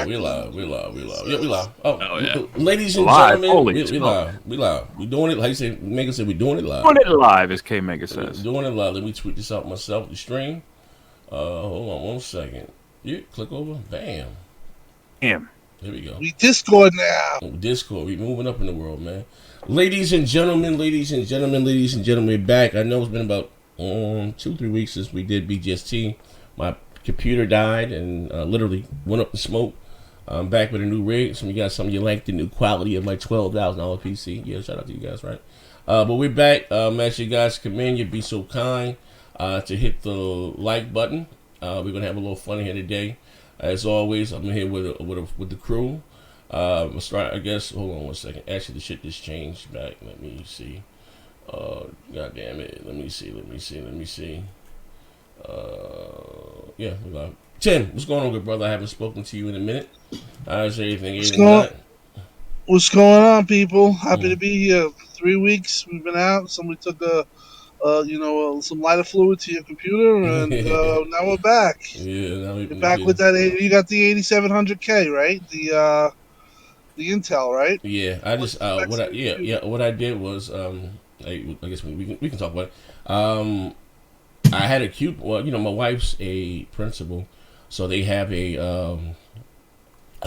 we live. Yeah, we live. Oh yeah. Ladies and Live. gentlemen, Holy we smoke. live. We live. We doing it. Like you say, Mega said, we doing it live. Doing it live, as K Mega says. Doing it live. Let me tweet this out myself. The stream. Hold on 1 second. Yeah, click over. Bam. Damn. There we go. We Discord now. Discord. We moving up in the world, man. Ladies and gentlemen, back. I know it's been about 2-3 weeks since we did Bgst. My computer died and literally went up in smoke. I'm back with a new rig. Some of you guys, some of you like the new quality of my $12,000 PC. Yeah, shout out to you guys, right? But we're back. As you guys come in, you'd be so kind to hit the like button. We're gonna have a little fun here today. As always, I'm here with the crew. We'll start, I guess. Hold on 1 second. Actually, the shit just changed back. Let me see. God damn it. Let me see. Yeah, we got Tim. What's going on, good brother? I haven't spoken to you in a minute. How's everything? What's going on, people? Happy to be here. 3 weeks we've been out. Somebody took some lighter fluid to your computer, and now we're back. Yeah, now we're back with that. You got the 8700K, right? The Intel, right? Yeah, I just what I did was I guess we can talk about it. I had a coupon. Well, my wife's a principal, so they have a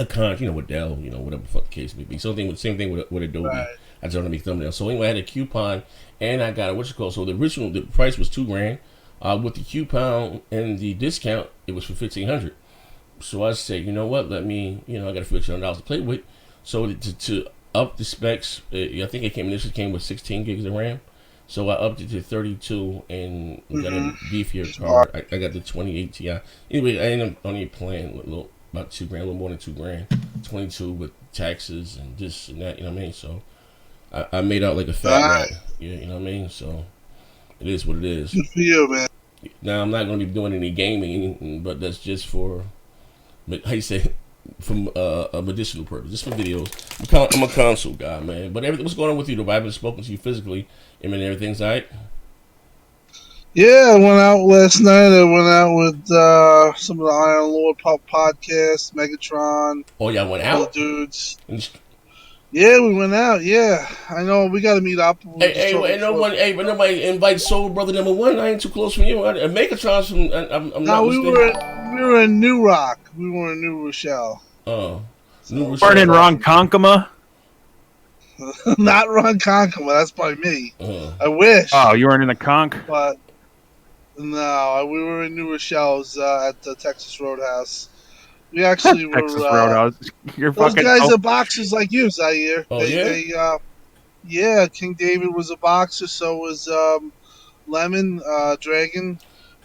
con, with Dell, whatever the fuck the case may be. Same thing with Adobe. Right. I just want to make thumbnails. So anyway, I had a coupon, and I got So the price was $2,000. With the coupon and the discount, it was for $1,500. So I said, you know what? Let me, I got $1,500 to play with. So to up the specs, I think it initially came with 16 gigs of RAM. So I upped it to 32 and got a beefier card. I got the 28 Ti. Anyway, I ended up only playing with about $2,000, a little more than $2,000. 22 with taxes and this and that, you know what I mean? So I made out like a fat rat. Yeah, you know what I mean? So it is what it is. Good for you, man. Now I'm not going to be doing any gaming, but that's just for, how you say, from a medicinal purpose, just for videos. I'm a console guy, man. But what's going on with you, though? I haven't spoken to you physically. I mean, everything's all right? Yeah, I went out last night. I went out with some of the Iron Lord podcasts, Megatron. Oh, yeah, I went out? Dudes. Yeah, we went out. Yeah, I know. We got to meet up. But nobody invites Soul Brother number 1. I ain't too close from you. Megatron's from. I'm no, not we were in New Rock. We were in New Rochelle. Oh, New Rochelle. Weren't in Ronkonkoma? Not Ronkonkoma. That's by me. I wish. Oh, you weren't in the conch? But no, we were in New Rochelle at the Texas Roadhouse. We actually were. Texas Roadhouse. Those guys are boxers like you, Zaire. Oh, yeah, King David was a boxer. So was Lemon, Dragon.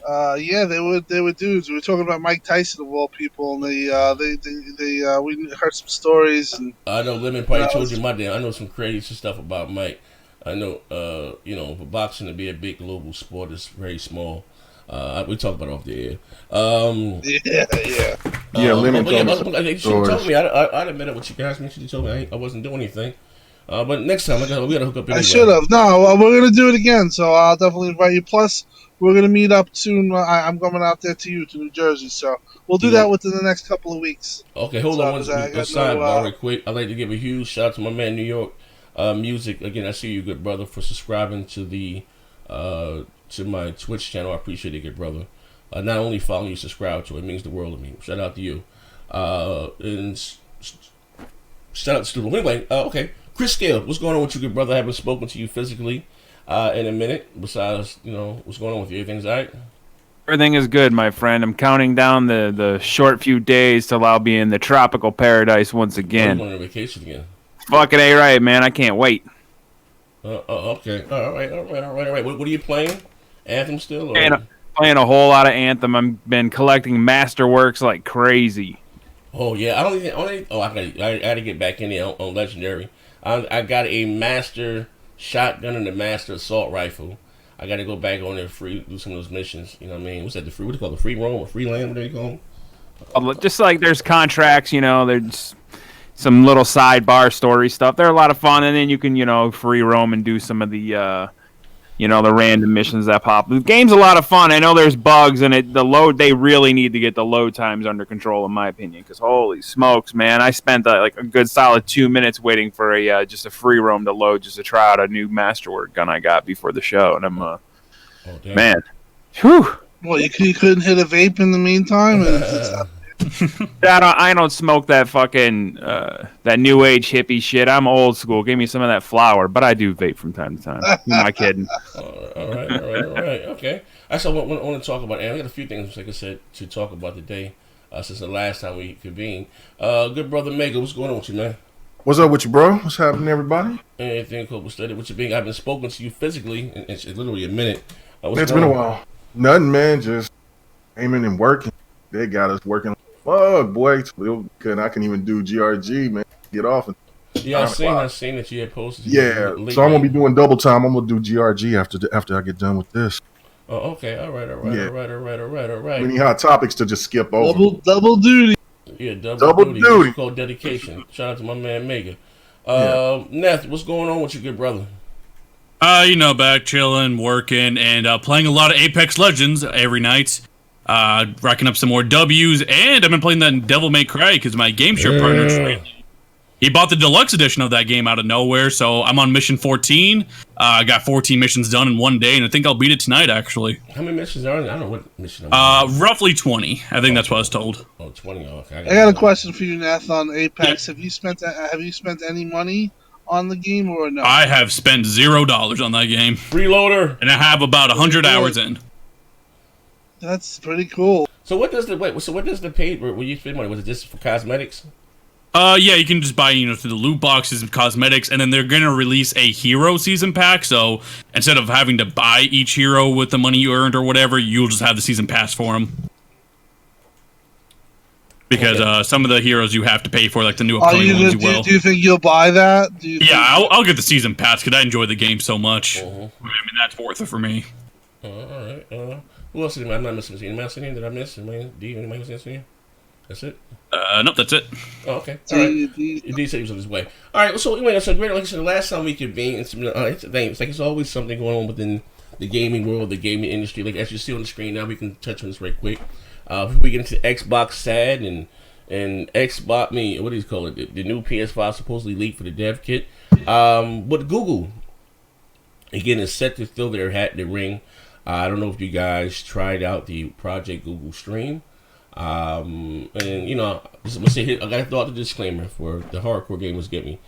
Yeah, they were dudes. We were talking about Mike Tyson of all people, and we heard some stories. And I know Lemon probably told you my day. I know some crazy stuff about Mike. I know, for boxing to be a big global sport is very small. We talked about it off the air. Yeah, Lemon told me. I'd have met up with you guys. Make sure you told me I wasn't doing anything. But next time we gotta hook up. Anyway. I should have. No, we're gonna do it again. So I'll definitely invite you. Plus, we're gonna meet up soon. I'm coming out there to New Jersey. So we'll do that within the next couple of weeks. Okay, hold on one sidebar real quick. I'd like to give a huge shout out to my man New York Music. Again, I see you, good brother, for subscribing to the to my Twitch channel. I appreciate it, good brother. Not only follow you, subscribe to it. It means the world to me. Shout out to you. And shout out to Stu. Anyway, okay. Chris Scale, what's going on with you, good brother? I haven't spoken to you physically in a minute. Besides, what's going on with you? Everything's all right? Everything is good, my friend. I'm counting down the short few days till I'll be in the tropical paradise once again. I'm going on vacation again. Fucking A right, man. I can't wait. Okay. All right. What are you playing? Anthem still? Or? Playing a whole lot of Anthem. I've been collecting Masterworks like crazy. Oh, yeah. I got to get back in there on Legendary. I got a Master Shotgun and a Master Assault Rifle. I got to go back on there do some of those missions. You know what I mean? What's that? What do you call it? The free roam or free land? What do you call them? Just like there's contracts, there's some little sidebar story stuff. They're a lot of fun, and then you can, free roam and do some of the the random missions that pop. The game's a lot of fun. I know there's bugs, and they really need to get the load times under control, in my opinion, because holy smokes, man. I spent a good solid 2 minutes waiting for just a free roam to load just to try out a new Masterwork gun I got before the show, and I'm, man. Whew. Well, you couldn't hit a vape in the meantime? I don't smoke that fucking that new age hippie shit. I'm old school. Give me some of that flower, but I do vape from time to time. Who am I kidding? All right. Okay. Actually, I want to talk about. And I got a few things, like I said, to talk about today. Since the last time we convened, good brother Mega, what's going on with you, man? What's up with you, bro? What's happening, everybody? Anything cool with study? What you being? I haven't spoken to you physically in literally a minute. It's been a while. Nothing, man. Just aiming and working. They got us working. Fuck, boy. I couldn't even do GRG, man. Get off. Yeah, I seen that you had posted. Yeah, so I'm gonna be doing double time. I'm gonna do GRG after I get done with this. Oh, okay. All right. We need hot topics to just skip over. Double duty. Yeah, double duty. It's called dedication. Shout out to my man Mega. Neth, what's going on with you, good brother? Back chilling, working, and playing a lot of Apex Legends every night. Racking up some more W's, and I've been playing that Devil May Cry because my game share partner, he bought the deluxe edition of that game out of nowhere, so I'm on mission 14. I got 14 missions done in one day, and I think I'll beat it tonight, actually. How many missions are there? I don't know what mission I'm on. Roughly 20. I think that's what I was told. 20. Okay. I got a question for you, Nath, on Apex. Yeah. Have you spent any money on the game or no? I have spent $0 on that game. Freeloader. And I have about 100 hours in. That's pretty cool. So what does the paid where you spend money? Was it just for cosmetics? Yeah, you can just buy, through the loot boxes and cosmetics, and then they're gonna release a hero season pack. So instead of having to buy each hero with the money you earned or whatever, you'll just have the season pass for them. Because some of the heroes you have to pay for, like the new upcoming ones, you will. Do you think you'll buy that? I'll get the season pass because I enjoy the game so much. I mean, that's worth it for me. All right. Who else is I'm not missing anything. Am I missing anything? Did I miss? Anybody miss anything? That's it? Nope, that's it. Oh, okay. All right. D said he was on his way. All right. So anyway, like I said, the last time we convened, it's like it's always something going on within the gaming world, the gaming industry. Like as you see on the screen now, we can touch on this right quick. Before we get into Xbox SAD and Xbox, what do you call it? The new PS5 supposedly leaked for the dev kit. But Google, again, is set to throw their hat in the ring. I don't know if you guys tried out the Project Google Stream. And let's say here, I got to throw out the disclaimer for the hardcore gamers get me.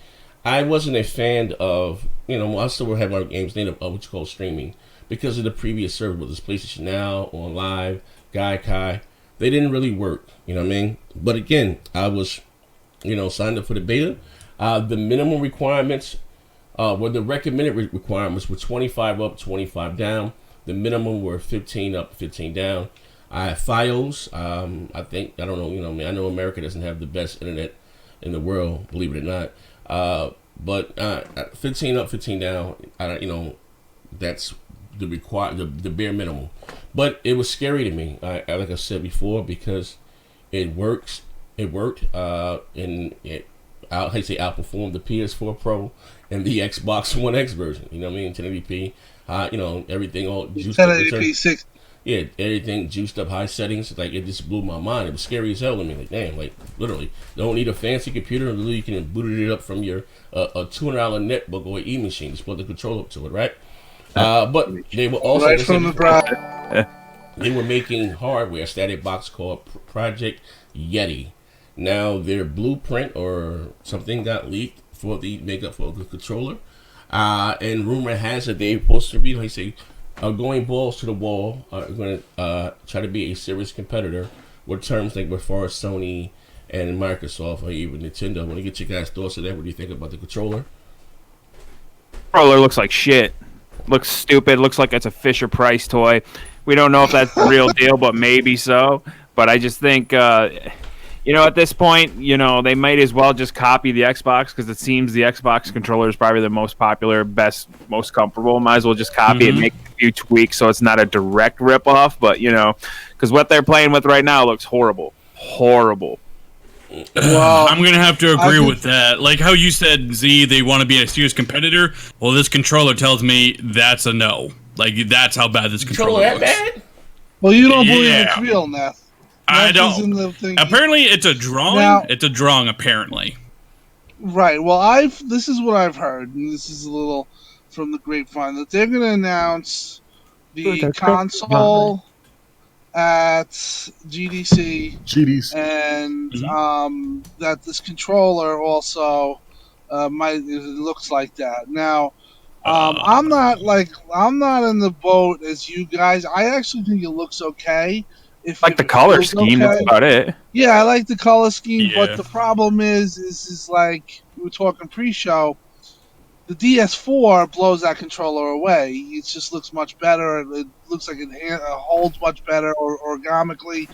I wasn't a fan of, I still have my games named of what you call streaming because of the previous service, whether it's PlayStation Now, On Live, Gaikai. They didn't really work, you know what I mean? But again, I was, signed up for the beta. The minimum requirements, the recommended requirements were 25 up, 25 down. The minimum were 15 up, 15 down. I have Fios. I don't know, I know America doesn't have the best internet in the world, believe it or not. But 15 up, 15 down, that's the bare minimum. But it was scary to me, like I said before, because it works. It worked, and it outperformed the PS4 Pro and the Xbox One X version. You know what I mean? 1080p. Everything all juiced up. 1080p 60. Yeah, everything juiced up, high settings. Like it just blew my mind. It was scary as hell to me. Like damn, like literally, don't need a fancy computer. Literally, you can boot it up from your a $200 netbook or e-machine. Just put the controller up to it, right? But they were also right from the browser. They were making hardware, a static box called Project Yeti. Now their blueprint or something got leaked for the makeup for the controller. And rumor has it they're supposed to be, like say, going balls to the wall. Going to try to be a serious competitor with terms like as far as Sony and Microsoft or even Nintendo. I want to get you guys' thoughts on that. What do you think about the controller? Controller looks like shit. Looks stupid. Looks like it's a Fisher Price toy. We don't know if that's the real deal, but maybe so. But I just think, at this point, they might as well just copy the Xbox because it seems the Xbox controller is probably the most popular, best, most comfortable. Might as well just copy it, make a few tweaks so it's not a direct ripoff. But, because what they're playing with right now looks horrible. Horrible. Well, I'm going to have to agree with that. Like how you said, Z, they want to be a serious competitor. Well, this controller tells me that's a no. Like that's how bad this Controller controller that looks. bad? Well, you don't believe Yeah. it's real, Neth. I Neth is in don't. the thing. Apparently, it's a drawing. Now- It's a drawing, apparently. Right. Well, this is what I've heard, and this is a little from the grapevine, that they're going to announce the console at GDC, GDs. and that this controller also it looks like that. Now, I'm not in the boat as you guys. I actually think it looks okay. Like the color feels scheme, that's about it. Yeah, I like the color scheme, Yeah. but the problem is like we were talking pre-show. The DS4 blows that controller away. It just looks much better. It looks like it holds much better ergonomically.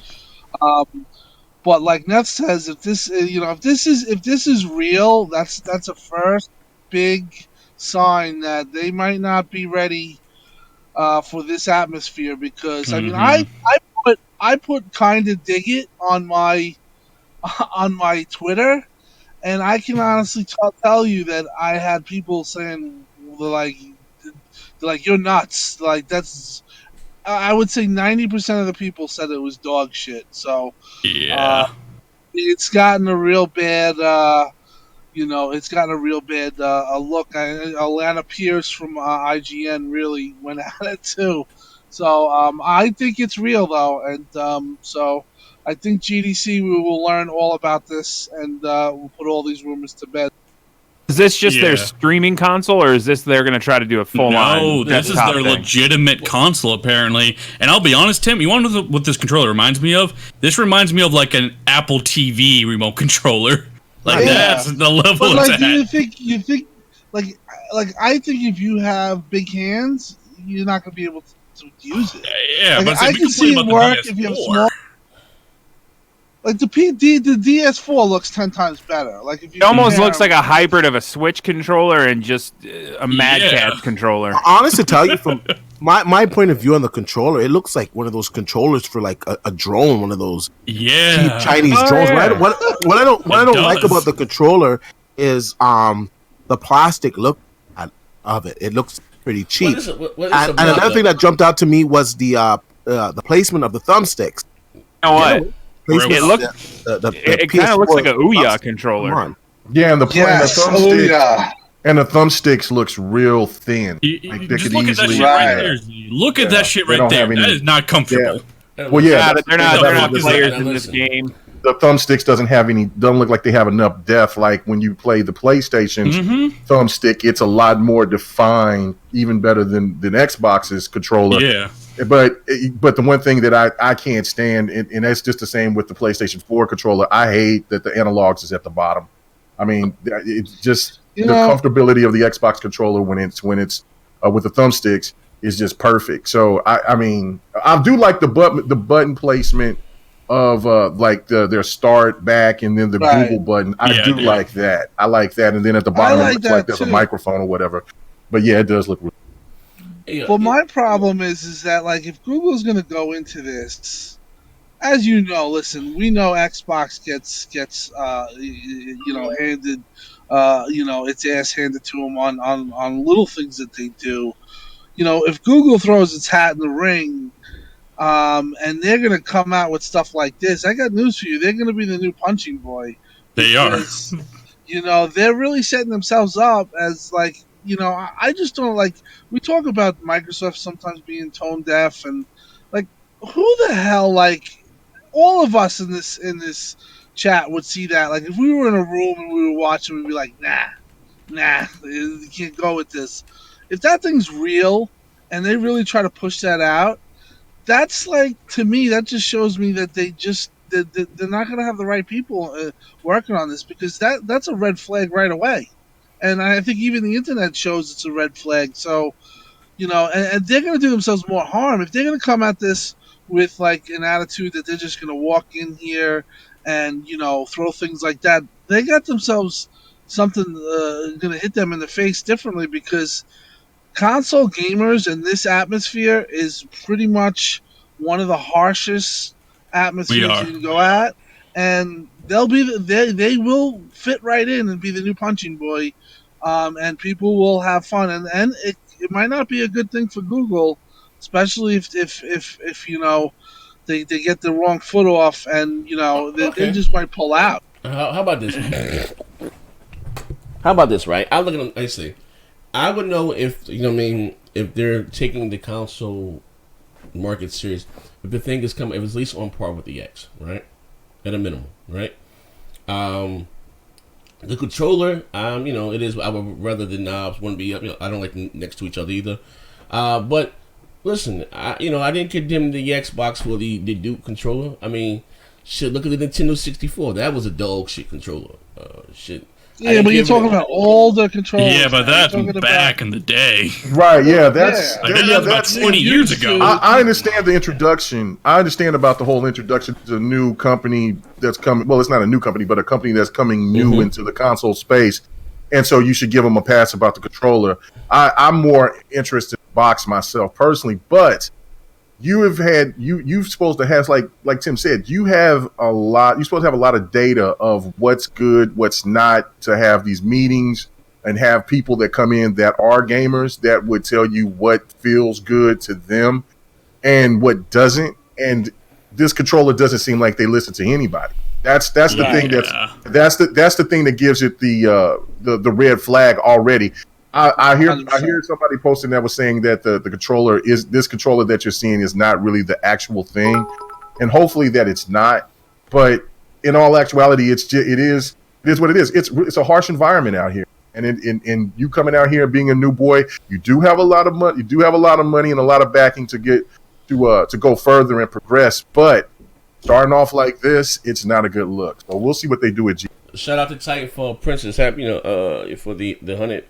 But like Neff says, if this is real, that's a first big sign that they might not be ready for this atmosphere. Because I mean, I put kind of dig it on my Twitter, and I can honestly tell you that I had people saying they're like you're nuts. Like that's I would say 90% of the people said it was dog shit. So Yeah. it's gotten a real bad. It's gotten a real bad look. Alana Pierce from IGN really went at it too. So I think it's real though, and so I think GDC we will learn all about this, and we'll put all these rumors to bed. Is this just their Yeah. streaming console, or is this they're going to try to do a full on? No, this is their legitimate console, apparently. And I'll be honest, Tim, you want to know what this controller reminds me of? This reminds me of like an Apple TV remote controller. Like Yeah. that's the level But it's like, at. you think, like I think if you have big hands, you're not gonna be able to use it. Yeah, Like, but I can see it work if you have small. Like the DS4 looks 10 times better. Like if you It almost compare- looks like a hybrid of a Switch controller and just a Mad Yeah. Catz controller. Honest to tell you, from my point of view on the controller, it looks like one of those controllers for like a drone, one of those Yeah. cheap Chinese Oh, drones. yeah. What I don't like does. about the controller is the plastic look of it. It looks pretty cheap. What is it And about another the- thing that jumped out to me was the placement of the thumbsticks. You know what? Placement It of looks- the It kind of looks like a PS4 Ouya thumbstick. controller. Come on. Yeah, and the Yes, oh thumbstick yeah. and the thumbsticks looks real thin. You Like, they just could look at that easily- shit right Right. there. Look at Yeah, that shit they right don't there. have any- That is not comfortable. Well, yeah, Yeah, that's- they're the not fuck is players that? in this Listen. game. the thumbsticks don't look like they have enough depth. Like when you play the PlayStation's thumbstick, it's a lot more defined, even better than Xbox's controller. Yeah. But the one thing that I can't stand, and that's just the same with the PlayStation 4 controller, I hate that the analogs is at the bottom. I mean, it's just You the know- comfortability of the Xbox controller when it's with the thumbsticks is just perfect. So I mean, I do like the button placement of like their start, back, and then the Right. Google button. I Yeah, do I do. like that. I like that, and then at the bottom like it looks that like there's a too. microphone or whatever. But yeah, it does look. Yeah, Well, my problem is that like if Google's gonna go into this, as you know, listen, we know Xbox gets handed its ass handed to them on little things that they do. If Google throws its hat in the ring, and they're gonna come out with stuff like this, I got news for you. They're gonna be the new punching boy. They are. Because, they're really setting themselves up as like, I just don't like. We talk about Microsoft sometimes being tone deaf, and like, who the hell, like, all of us in this chat would see that. Like, if we were in a room and we were watching, we'd be like, nah, you can't go with this. If that thing's real and they really try to push that out, that's like, to me, that just shows me that they're not going to have the right people working on this, because that's a red flag right away. And I think even the internet shows it's a red flag. So, and they're going to do themselves more harm if they're going to come at this with like an attitude that they're just going to walk in here and, throw things like that. They got themselves something going to hit them in the face differently, because console gamers in this atmosphere is pretty much one of the harshest atmospheres We are. you can go at, and they will fit right in and be the new punching boy, and people will have fun, and it might not be a good thing for Google, especially if they get the wrong foot off, and they just might pull out. How about this? How about this? Right? I look at them. I say, I would know if if they're taking the console market serious. If the thing is coming, if it's at least on par with the X, right? At a minimum, right? The controller, it is. I would rather the knobs wouldn't be up. I don't like them next to each other either. But listen, I didn't condemn the Xbox for the Duke controller. I mean, shit. Look at the Nintendo 64. That was a dog shit controller. Shit. Yeah, but you're talking about all the controllers. Yeah, but that's back in the day. Right, yeah, that's about 20 years ago. I understand the introduction. I understand about the whole introduction to a new company that's coming. Well, it's not a new company, but a company that's coming new into the console space. And so you should give them a pass about the controller. I'm more interested in box myself personally, but you're supposed to have, like Tim said, you're supposed to have a lot of data of what's good, what's not, to have these meetings and have people that come in that are gamers that would tell you what feels good to them and what doesn't. And this controller doesn't seem like they listen to anybody. That's the thing that's the thing that gives it the red flag already. I hear somebody posting that was saying that the controller this controller that you're seeing is not really the actual thing, and hopefully that it's not. But in all actuality, it is what it is. It's a harsh environment out here, and in you coming out here being a new boy, you do have a lot of money. You do have a lot of money and a lot of backing to get to go further and progress. But starting off like this, it's not a good look. So we'll see what they do with G. Shout out to Titanfall Princess, happy for the 100.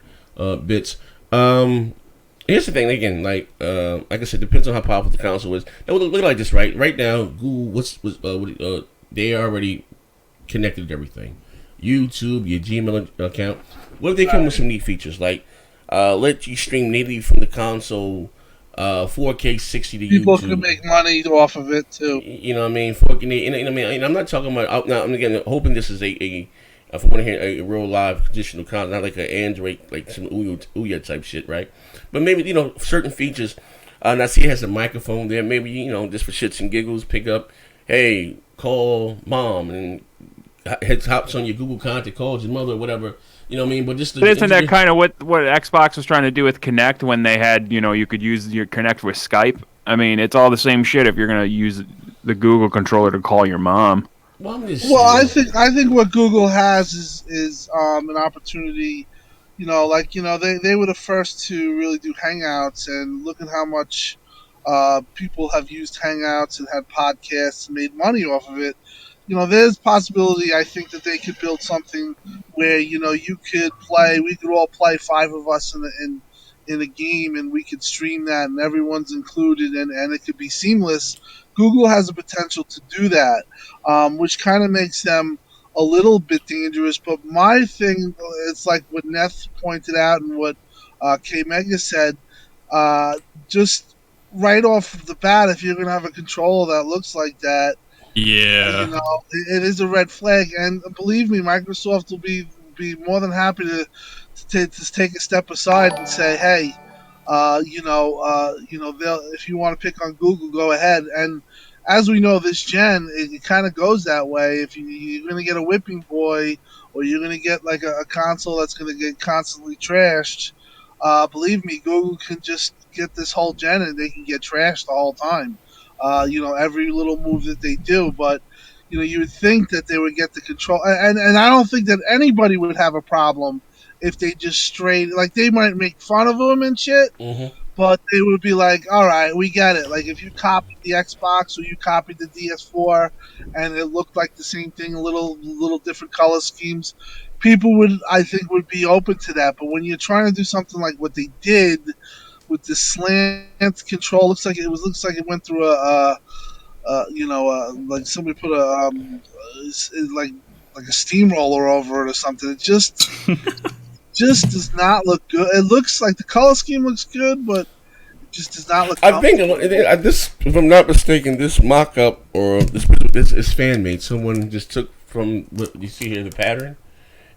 Bits. Here's the thing. Again, like I said, depends on how powerful the console is. Now, look like this, right? Right now, Google, they already connected to everything. YouTube, your Gmail account. What if they come with some neat features like let you stream natively from the console, 4K 60 to People YouTube. can make money off of it too. You know what I mean? 4K. And I'm not talking about. Now, I'm again hoping this is if I want to hear a real live conditional content, not like an Android, like some Ouya type shit, right? But maybe, certain features. Now, see, it has a microphone there. Maybe, just for shits and giggles, pick up, hey, call mom, and hops on your Google contact, calls your mother, or whatever. You know what I mean? But isn't that kind of what Xbox was trying to do with Kinect when they had, you could use your Kinect with Skype? I mean, it's all the same shit if you're going to use the Google controller to call your mom. Well, I think what Google has is an opportunity. They were the first to really do Hangouts, and look at how much people have used Hangouts and had podcasts and made money off of it. There's possibility. I think that they could build something where you could play. We could all play 5 of us in a game, and we could stream that, and everyone's included, and it could be seamless. Google has the potential to do that, which kind of makes them a little bit dangerous. But my thing, it's like what Neth pointed out and what K Mega said, just right off the bat, if you're going to have a controller that looks like that, yeah, it is a red flag. And believe me, Microsoft will be more than happy to take a step aside and say, hey, if you want to pick on Google, go ahead. And as we know, this gen, it kind of goes that way. If you're going to get a whipping boy, or you're going to get like a console that's going to get constantly trashed, believe me, Google can just get this whole gen and they can get trashed the whole time. Every little move that they do. But you would think that they would get the control, and I don't think that anybody would have a problem if they just straight, like, they might make fun of them and shit, but they would be like, all right, we get it. Like, if you copied the Xbox or you copied the DS4 and it looked like the same thing, a little different color schemes, people would be open to that. But when you're trying to do something like what they did with the slant control, looks like it went through like somebody put like a steamroller over it or something. It just does not look good. It looks like the color scheme looks good, but it just does not look. I think this, if I'm not mistaken, this mock-up or this is fan made. Someone just took from what you see here, the pattern,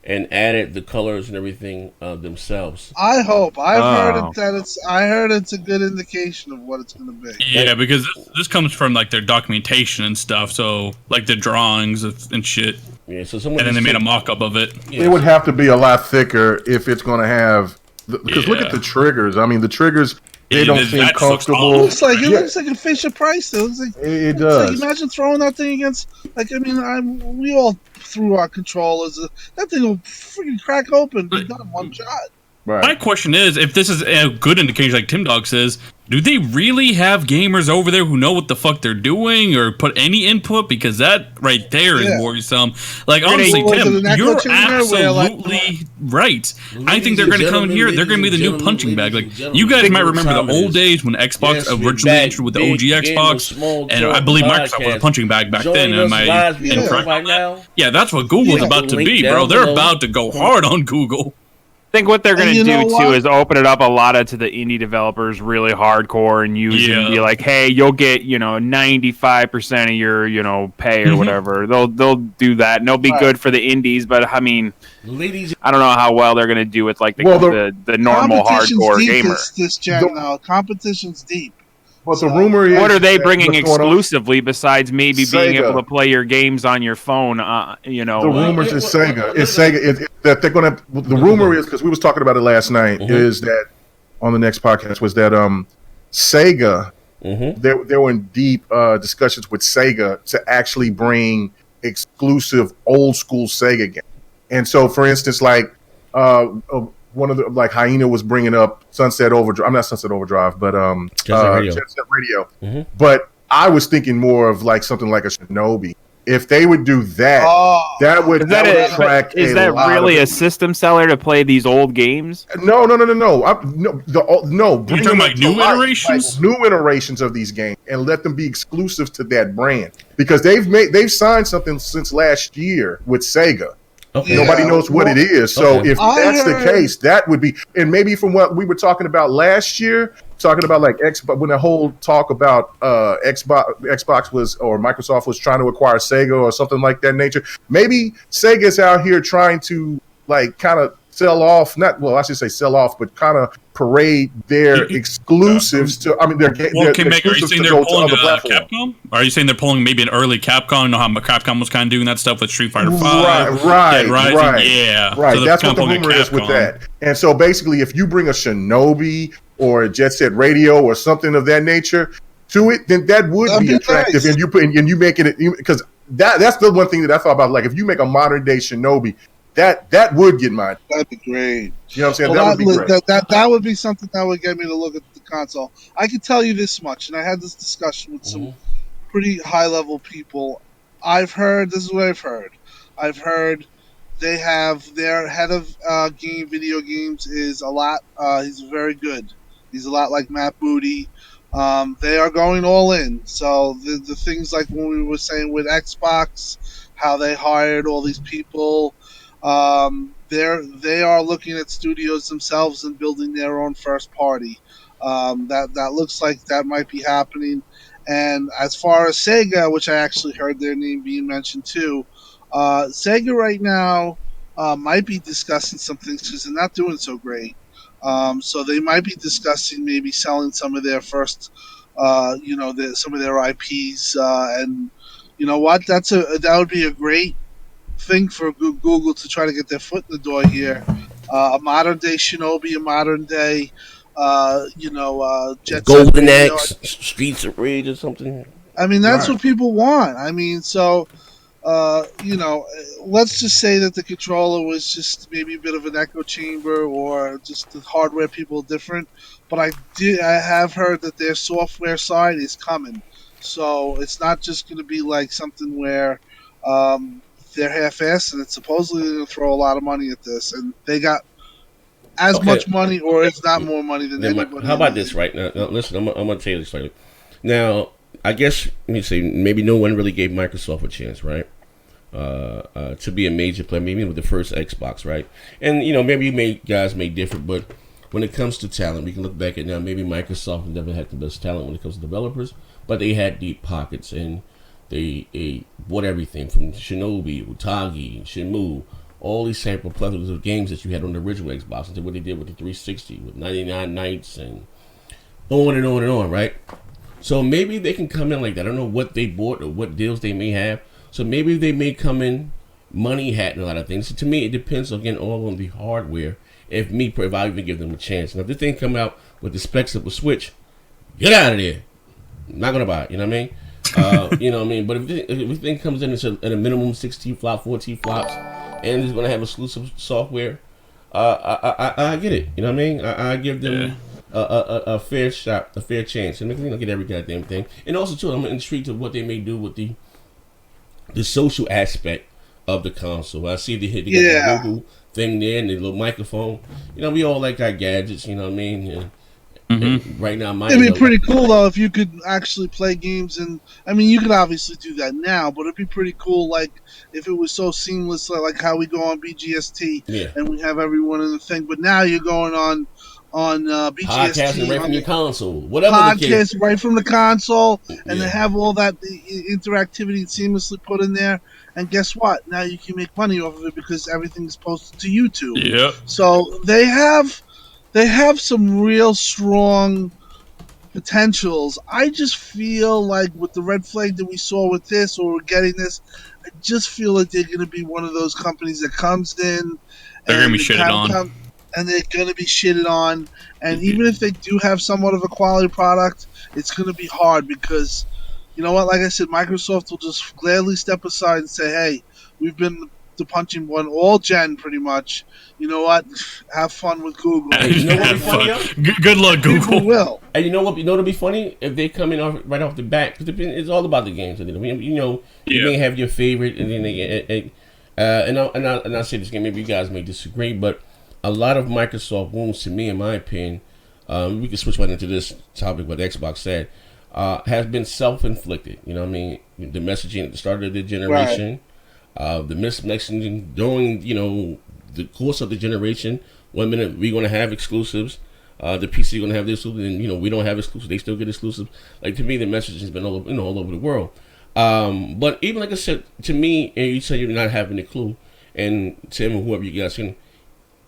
and added the colors and everything themselves. I hope. Oh. I heard it's a good indication of what it's going to be. Yeah, because this comes from like their documentation and stuff. So like the drawings and shit. Yeah, so someone And then they just made a said- mock-up of it. Yeah, It would have to be a lot thicker if it's going to have. Because look Yeah. at the triggers. I mean, the triggers they Yeah, don't that seem looks comfortable. awful. It Yeah. looks like a Fisher Price. It looks like It it's like, does. imagine throwing that thing against. Like I mean, we all threw our controllers. That thing will freaking crack open. Be done in one shot. My Right. question is, if this is a good indication, like Tim Dog says, do they really have gamers over there who know what the fuck they're doing or put any input? Because that right there is Yeah. worrisome. Like, Gonna- honestly, Was it Tim, an echo you're chamber where, like- absolutely right. I Ladies think they're and going to come in gentlemen, here. They're going to be the ladies new and punching bag. gentlemen, Like, ladies and you guys gentlemen, might remember time the it old is. days when Xbox Yes, we're originally back, entered with the big OG game of Xbox. small And talk I believe Microsoft was a podcast. punching bag back then. Joining Am us I live via incorrect right on that? now. Yeah, that's what Google's Yeah. about to Link be, down bro. They're below. about to go hard on Google. I think what they're going And to you know do what? too is open it up a lot of to the indie developers really hardcore and use it and be Yeah. like, hey, you'll get 95% of your pay or whatever. They'll do that and they'll be Right. good for the indies, but I mean, Ladies, I don't know how well they're going to do with like Well, the normal Competition's hardcore deep gamer. this gen now. Competition's deep. But the rumor is. What are they that bringing what's going on- exclusively besides maybe being Sega. able to play your games on your phone? The Well, rumors is well, Sega. It's Sega. That they're gonna. The rumor is because we was talking about it last night. Is that on the next podcast was that Sega. They were in deep discussions with Sega to actually bring exclusive old school Sega games. And so, for instance, like one of the like Hyena was bringing up Sunset Overdrive. I'm not Sunset Overdrive, but Radio. Jet Set Radio. But I was thinking more of like something like a Shinobi. If they would do that, Oh, that would Is attract is a that lot really of a system seller to play these old games? No. No. No. Bring talking them about to new life, iterations? like new iterations of these games, and let them be exclusive to that brand because they've signed something since last year with Sega. okay. Yeah. Nobody knows what it is. So Okay. if I that's the heard- case, that would be, and maybe from what we were talking about last year, talking about like Xbox, when the whole talk about Xbox was, or Microsoft was trying to acquire Sega or something like that nature. Maybe Sega's out here trying to like kind of sell off, I should say sell off, but kind of parade their exclusives to, I mean, their Well, are you exclusives saying to they're go to pulling other platforms. Capcom? Are you saying they're pulling maybe an early Capcom? You know how Capcom was kind of doing that stuff with Street Fighter V, Right. Dead Rising? Yeah, Right. So they're That's what kinda the pulling a rumor is with Capcom. that. And so basically, if you bring a Shinobi or a Jet Set Radio or something of that nature to it, then that would That'd be be attractive. nice. And you make it because that's the one thing that I thought about. Like if you make a modern day Shinobi, that would get mine. that'd be great. You know what I'm saying? Well, that would be great. that would be something that would get me to look at the console. I can tell you this much, and I had this discussion with some pretty high level people. I've heard this is what I've heard. I've heard they have their head of video games is a lot. He's very good. He's a lot like Matt Booty. They are going all in. So the things like when we were saying with Xbox, how they hired all these people. They are looking at studios themselves and building their own first party. That looks like that might be happening. And as far as Sega, which I actually heard their name being mentioned too, Sega right now might be discussing some things because they're not doing so great. So they might be discussing maybe selling some of their first, some of their IPs. And you know what? That would be a great thing for Google to try to get their foot in the door here. A modern day Shinobi, a modern day, Jet Set Golden Radio. Axe, Streets of Rage, or something. I mean, that's Right. what people want. I mean, so, let's just say that the controller was just maybe a bit of an echo chamber or just the hardware people are different. But I have heard that their software side is coming. So it's not just going to be like something where they're half-assed and it's supposedly going to throw a lot of money at this. And they got as Okay. much money or if not more money than Then anybody. how about this right now? Listen, I'm going to tell you this later. Now, I guess let me say maybe no one really gave Microsoft a chance, right? To be a major player, maybe with the first Xbox, right? And maybe guys may differ, but when it comes to talent, we can look back at now. Maybe Microsoft never had the best talent when it comes to developers, but they had deep pockets and they bought everything from Shinobi, Utagi, Shenmue, all these sample plethora of games that you had on the original Xbox into what they did with the 360 with 99 Nights and on and on and on, right? So maybe they can come in like that. I don't know what they bought or what deals they may have. So maybe they may come in money hat and a lot of things. So to me, it depends again all on the hardware. If I even give them a chance. And if this thing come out with the specs of a Switch, get out of there. I'm not gonna buy it. You know what I mean? You know what I mean? But if the thing comes in at a minimum 16 flop, 14 flops, and it's gonna have exclusive software, I get it. You know what I mean? I give them a fair shot, a fair chance, and get every goddamn thing. And also too, I'm intrigued to what they may do with the social aspect of the console. I see they got the Google thing there and the little microphone. You know, we all like our gadgets. You know what I mean? And right now, it'd be pretty cool though if you could actually play games, and I mean, you could obviously do that now, but it'd be pretty cool, like if it was so seamless, like how we go on BGST and we have everyone in the thing. But now you're going on BGST, podcasting right from your console, whatever podcast right from the console, and they have all that interactivity seamlessly put in there. And guess what? Now you can make money off of it because everything's posted to YouTube. Yeah. So they have some real strong potentials. I just feel like with the red flag that we saw with this, or we're getting this, I just feel like they're going to be one of those companies that comes in. They're going to be shitted on. And they're going to be shitted on. And even if they do have somewhat of a quality product, it's going to be hard because, you know what, like I said, Microsoft will just gladly step aside and say, hey, we've been the punching one all gen pretty much. You know what? Have fun with Google. You know what funny? Good luck, Google. People will. And you know what? You know what'll be funny if they come in right off the bat, because it's all about the games. You know, you may have your favorite, and then and I'll say this game. Maybe you guys may disagree, but a lot of Microsoft wounds, to me, in my opinion, we can switch right into this topic. What Xbox said has been self-inflicted. You know what I mean? The messaging at the start of the generation. Right. The mismessaging during, the course of the generation. 1 minute we're going to have exclusives. The PC going to have this, and we don't have exclusives. They still get exclusives. Like, to me, the message has been all over the world. But even like I said, to me, and you say you're not having a clue, and Tim or whoever you guys can,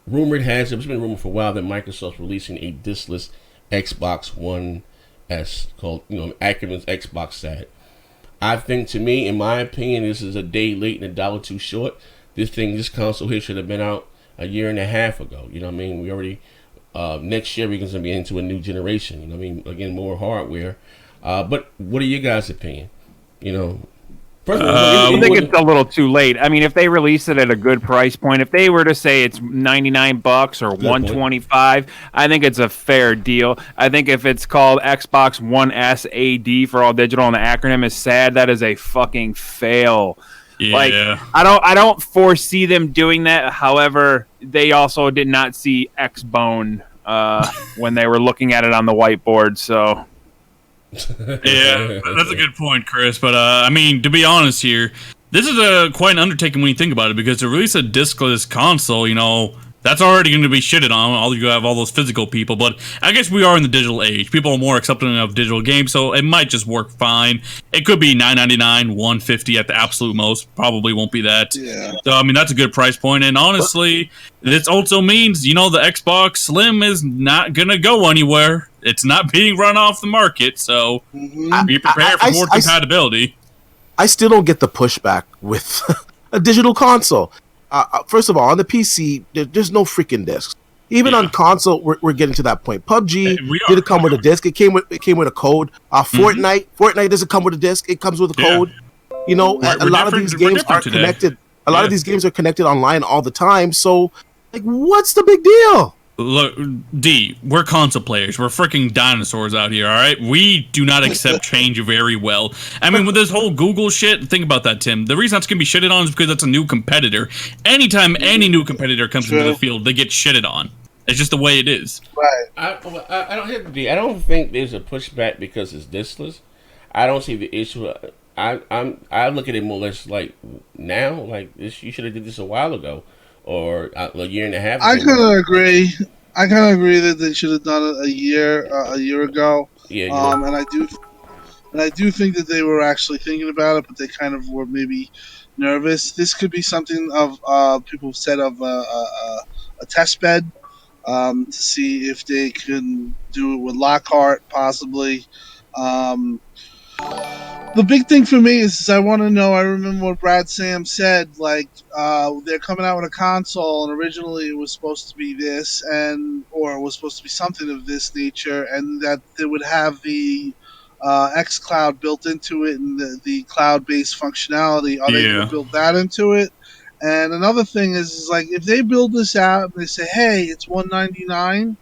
it's been rumored for a while that Microsoft's releasing a diskless Xbox One S called, acronyms Xbox SAT. I think, to me, in my opinion, this is a day late and a dollar too short. This console here should have been out a year and a half ago. You know what I mean? We already, next year we're going to be into a new generation. You know what I mean? Again, more hardware. But what are your guys' opinion? First of all, I think it's a little too late. I mean, if they release it at a good price point, if they were to say it's $99 or $125, I think it's a fair deal. I think if it's called Xbox One S AD for all digital and the acronym is SAD, that is a fucking fail. Yeah. Like, I don't foresee them doing that. However, they also did not see X-Bone when they were looking at it on the whiteboard, so... Yeah, that's a good point, Chris. But I mean, to be honest here, this is quite an undertaking when you think about it, because to release a diskless console, that's already going to be shitted on. You have all those physical people, but I guess we are in the digital age. People are more accepting of digital games, so it might just work fine. It could be $9.99, $150 at the absolute most. Probably won't be that. Yeah. So I mean, that's a good price point. And honestly, this also means the Xbox Slim is not going to go anywhere. It's not being run off the market, so be prepared for more compatibility. I still don't get the pushback with a digital console. First of all, on the PC, there's no freaking discs. Even on console, we're getting to that point. PUBG didn't come with a disc; it came with a code. Fortnite doesn't come with a disc; it comes with a code. A lot of these games are connected. A lot of these games are connected online all the time. So, what's the big deal? Look, D, we're console players. We're freaking dinosaurs out here, all right? We do not accept change very well. I mean, with this whole Google shit, think about that, Tim. The reason that's going to be shitted on is because that's a new competitor. Anytime any new competitor comes into the field, they get shitted on. It's just the way it is. Right. I don't think there's a pushback because it's diskless. I don't see the issue. I look at it more or less like now, like this. You should have did this a while ago. Or a year and a half ago. I kind of agree. I agree that they should have done it a year ago. Yeah. And And I do think that they were actually thinking about it, but they kind of were maybe nervous. This could be something of people have said of a test bed to see if they can do it with Lockhart, possibly. Um, the big thing for me is I want to know. I remember what Brad Sam said. Like they're coming out with a console, and originally it was supposed to be this, or it was supposed to be something of this nature, and that they would have the X Cloud built into it and the cloud-based functionality. Are they going to build that into it? And another thing is like if they build this out and they say, "Hey, it's $199,"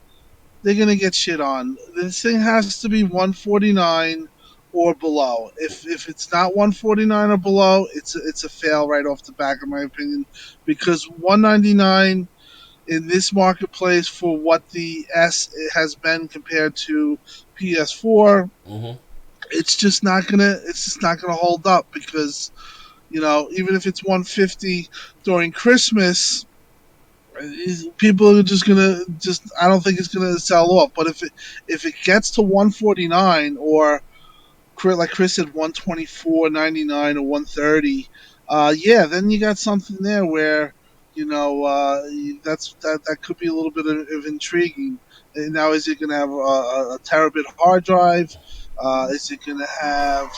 they're gonna get shit on. This thing has to be $149 or below. If it's not $149 or below, it's a fail right off the back, in my opinion, because $199 in this marketplace for what the S has been compared to PS4, it's just not gonna hold up because even if it's $150 during Christmas, people are just gonna I don't think it's gonna sell off. But if it gets to $149 or like Chris said, $124.99 or $130, then you got something there where that could be a little bit of intriguing. And now, is it going to have a terabit hard drive? Is it going to have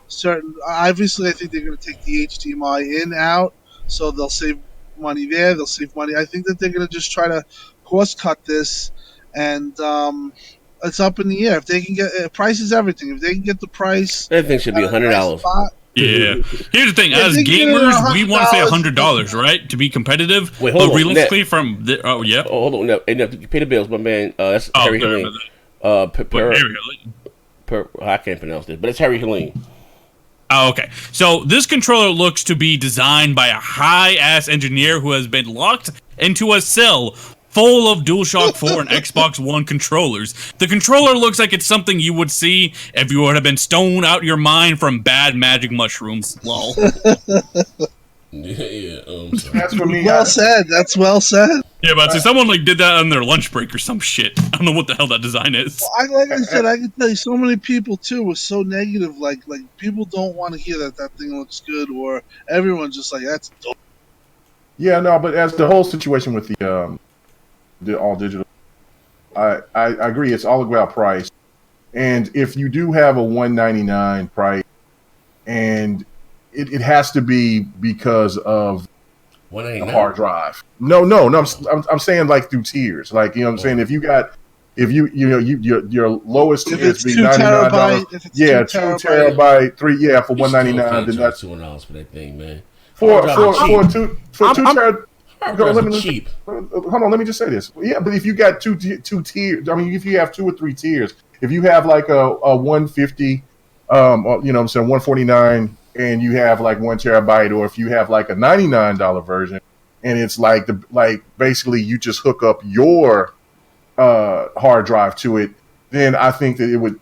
certain? Obviously, I think they're going to take the HDMI in out, so they'll save money there. They'll save money. I think that they're going to just try to cost cut this, and it's up in the air. If they can get price is everything. If they can get the price, everything should be $100. Yeah. Here's the thing: as gamers, we want to say $100, right, to be competitive. Wait, hold on. Realistically, hold on. No, you pay the bills, my man. That's Harry Helene. I can't pronounce this, but it's Harry Helene. Oh, okay. So this controller looks to be designed by a high-ass engineer who has been locked into a cell full of DualShock 4 and Xbox One controllers. The controller looks like it's something you would see if you would have been stoned out your mind from bad magic mushrooms. Lol. That's for me. Well said. That's well said. Yeah, but so someone did that on their lunch break or some shit. I don't know what the hell that design is. Well, like I said, I can tell you so many people too were so negative. Like people don't want to hear that thing looks good, or everyone's just like, that's dope. Yeah, no, but as the whole situation with the all digital, I agree. It's all about price, and if you do have a $199 price, and it has to be because of a hard drive. No. I'm saying like through tiers. Like what I'm saying. If your lowest tier is be $99. Yeah, 2 terabyte, 3 for $199. Then that's $200 for that thing, man. For 2 terabyte. Cheap. Hold on, let me just say this. Yeah, but if you got two tiers, I mean, if you have 2 or 3 tiers, if you have like a 150, I'm saying 149, and you have like 1 terabyte, or if you have like a $99 version, and it's like basically you just hook up your hard drive to it, then I think that it would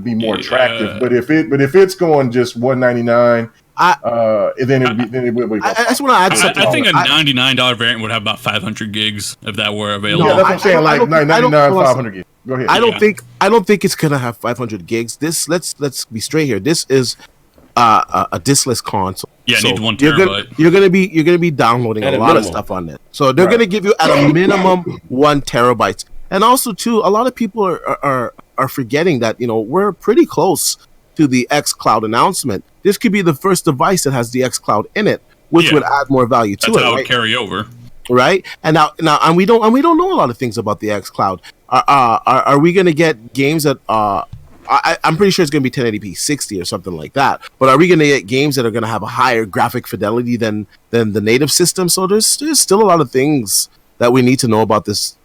be more attractive. But if it's going just $199. Then it would be. I just want to add something. I think a $99 variant would have about 500 gigs if that were available. Yeah, that's what I'm saying. Like 99, 500 gigs. Go ahead. I don't think it's gonna have 500 gigs. This let's be straight here. This is a diskless console. Yeah, it needs 1 terabyte. You're gonna be downloading a lot of stuff on it. So they're gonna give you at a minimum 1 terabyte. And also too, a lot of people are forgetting that we're pretty close to the X Cloud announcement. This could be the first device that has the X Cloud in it, which would add more value to it. That's how it would carry over, right? And now, we don't know a lot of things about the X Cloud. Are we going to get games that I'm pretty sure it's going to be 1080p 60 or something like that. But are we going to get games that are going to have a higher graphic fidelity than the native system? So there's still a lot of things that we need to know about this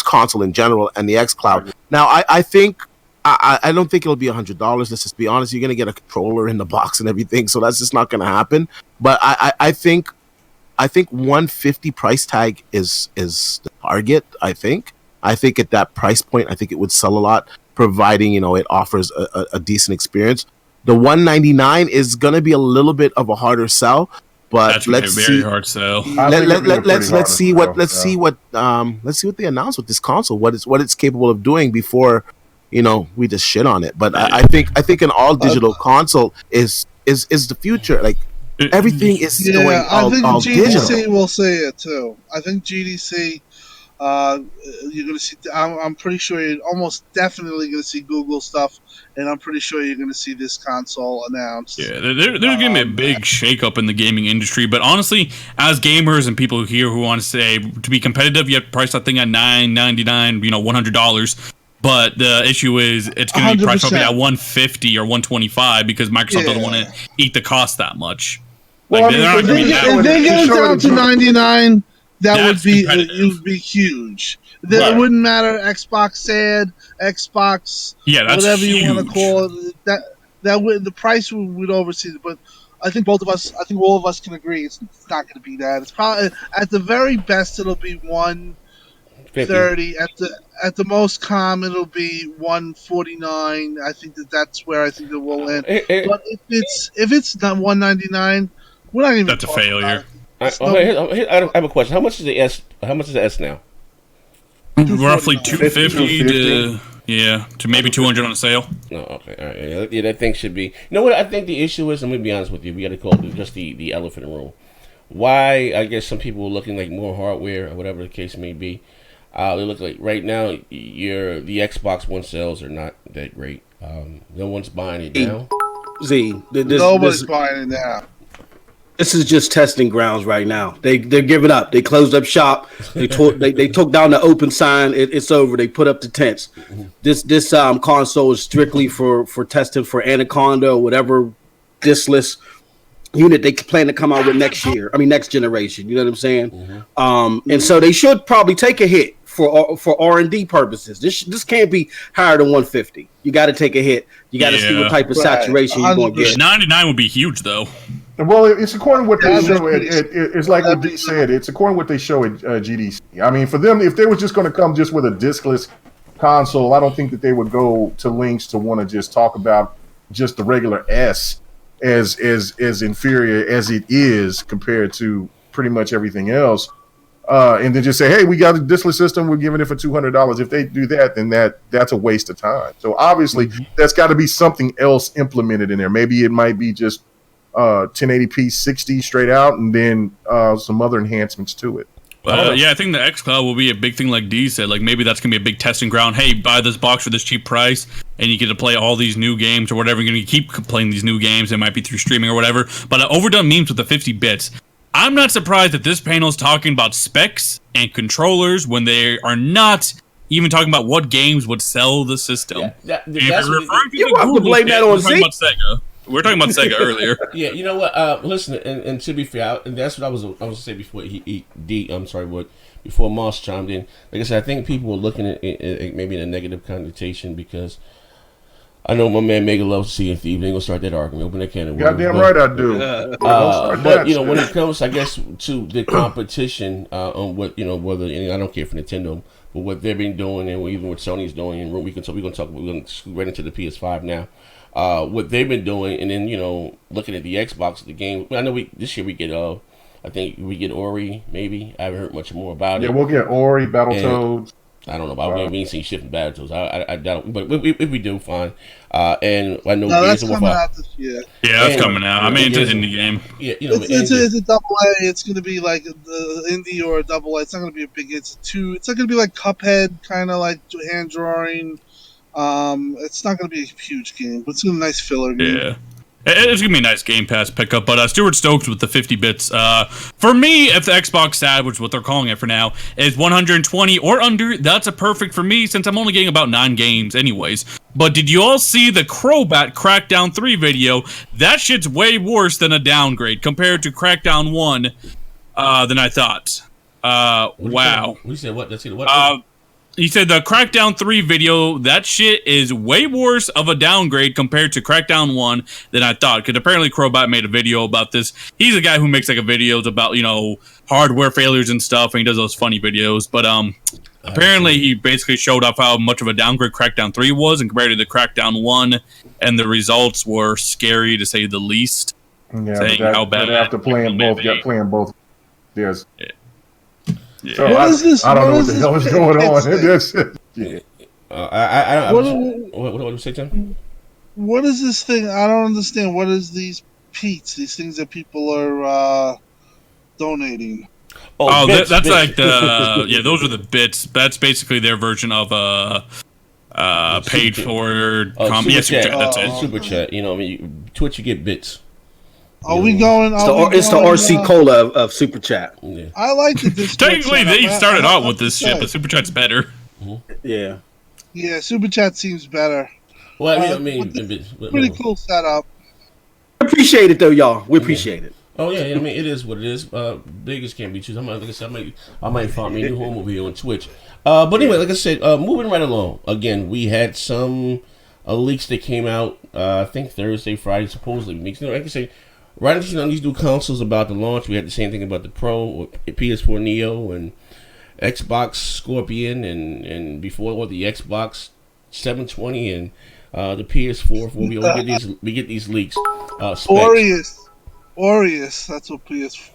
console in general and the X Cloud. Now, I think. I don't think it'll be $100. Let's just be honest. You're gonna get a controller in the box and everything, so that's just not gonna happen. But I think 150 price tag is the target. I think at that price point, I think it would sell a lot, providing it offers a decent experience. The $199 is gonna be a little bit of a harder sell, but let's see. Very hard sell. Let's see what they announce with this console. What it's capable of doing before we just shit on it. But I think an all digital console is the future. Like everything is going all GDC digital. will say it too. I think GDC. You're gonna see. I'm pretty sure you're almost definitely gonna see Google stuff, and I'm pretty sure you're gonna see this console announced. Yeah, there's gonna be a big shakeup in the gaming industry. But honestly, as gamers and people here who want to say to be competitive, you have to price that thing at $9.99, $100. But the issue is it's going to be priced probably at $150 or $125 because Microsoft doesn't want to eat the cost that much. Well, if they get it down to $99. That would be it would be huge. It wouldn't matter Xbox sad, Xbox whatever you want to call it. That would the price would oversee it. But I think all of us can agree it's not going to be that. It's probably at the very best it'll be $130. At the most common it'll be $149. I think that's where I think it will end. But if it's not $199, we're not even. That's a failure. I have a question. How much is the S? How much is the S now? Roughly $250 to maybe $200 on a sale. No, okay, all right. Yeah, that thing should be. You know what? I think the issue is. I'm gonna be honest with you. We got to call it just the elephant in the room. Why? I guess some people are looking like more hardware or whatever the case may be. They look like right now. The Xbox One sales are not that great. No one's buying it now. Nobody's buying it now. This is just testing grounds right now. They're giving up. They closed up shop. They took down the open sign. It's over. They put up the tents. This console is strictly for testing for Anaconda or whatever diskless unit they plan to come out with next year. I mean next generation. You know what I'm saying? And so they should probably take a hit for R&D purposes. This can't be higher than 150. You got to take a hit. You got to see what type of saturation you're going to get. 99 would be huge though. Well, it's according to what they show. It's like what D said. It's according to what they show at GDC. I mean, for them, if they were just going to come just with a diskless console, I don't think that they would go to lengths to want to just talk about just the regular S as inferior as it is compared to pretty much everything else. And then just say, hey, we got a diskless system. We're giving it for $200. If they do that, then that's a waste of time. So obviously, that's got to be something else implemented in there. Maybe it might be just 1080p 60 straight out, and then some other enhancements to it. I think the xCloud will be a big thing, like D said. Like maybe that's gonna be a big testing ground. Hey, buy this box for this cheap price, and you get to play all these new games or whatever. You're gonna keep playing these new games. It might be through streaming or whatever. But overdone memes with the 50 bits. I'm not surprised that this panel is talking about specs and controllers when they are not even talking about what games would sell the system. You have to blame that on Z. We were talking about Sega earlier. Yeah, you know what? Listen, and to be fair, and that's what I was gonna say before before Moss chimed in. Like I said, I think people were looking at maybe in a negative connotation because I know my man Mega loves to see a thief. They gonna start that argument. Open that can of worms. Goddamn right I do. But when it comes, I guess, to the competition on what whether I don't care for Nintendo, but what they've been doing and even what Sony's doing, and we're gonna right into the PS5 now. What they've been doing, and then looking at the Xbox, the game. I know this year we get I think we get Ori. Maybe I haven't heard much more about it. Yeah, we'll get Ori, Battletoads. I don't know about we ain't seen shit from Battletoads. I doubt, but if we do, fine. And I know that's coming out this year. Yeah, that's coming out. I mean, it's an indie game. Yeah, it's a double A. It's going to be like the indie or a double A. It's not going to be a big. It's not going to be like Cuphead, kind of like hand drawing. It's not going to be a huge game, but it's going to be a nice filler game. Yeah. It's going to be a nice Game Pass pickup, but Stuart Stokes with the 50 bits. For me, if the Xbox SAD, which is what they're calling it for now, is 120 or under, that's a perfect for me since I'm only getting about 9 games anyways. But did you all see the Crobat Crackdown 3 video? That shit's way worse than a downgrade compared to Crackdown 1 than I thought. Wow. You said what? Let's see what? He said the Crackdown 3 video, that shit is way worse of a downgrade compared to Crackdown 1 than I thought. Because apparently Crobat made a video about this. He's a guy who makes like videos about, hardware failures and stuff. And he does those funny videos. But apparently he basically showed off how much of a downgrade Crackdown 3 was and compared to the Crackdown 1. And the results were scary to say the least. Yeah, saying how bad after playing both. Yes. Yeah. So I don't know what the hell is going on. What, what do you say, Tim? what is this thing? I don't understand. What is these Pete's? These things that people are donating? Oh, Bits, that's bits. like the those are the bits. That's basically their version of paid Super for Super super chat. chat. That's it. Super chat. You know, I mean, Twitch, you get bits. Are we going? It's the RC Cola of Super Chat. Yeah. I like the Discord. Technically, setup. they started I out have with to this shit, say. but super chat's better. Yeah. Yeah, Super Chat seems better. Well, Pretty cool setup. Appreciate it though, y'all. We appreciate it. Oh yeah, I mean it is what it is. Biggs can't be choosers. Like I said, I might find me a new home over here on Twitch. But anyway, like I said, moving right along. Again, we had some leaks that came out. I think Thursday, Friday, supposedly leaks. Like I say, right after these new consoles about the launch, we had the same thing about the Pro, PS4 Neo, and Xbox Scorpion, and before the Xbox 720 and the PS4. We get these leaks. Specs. Aureus. That's what PS4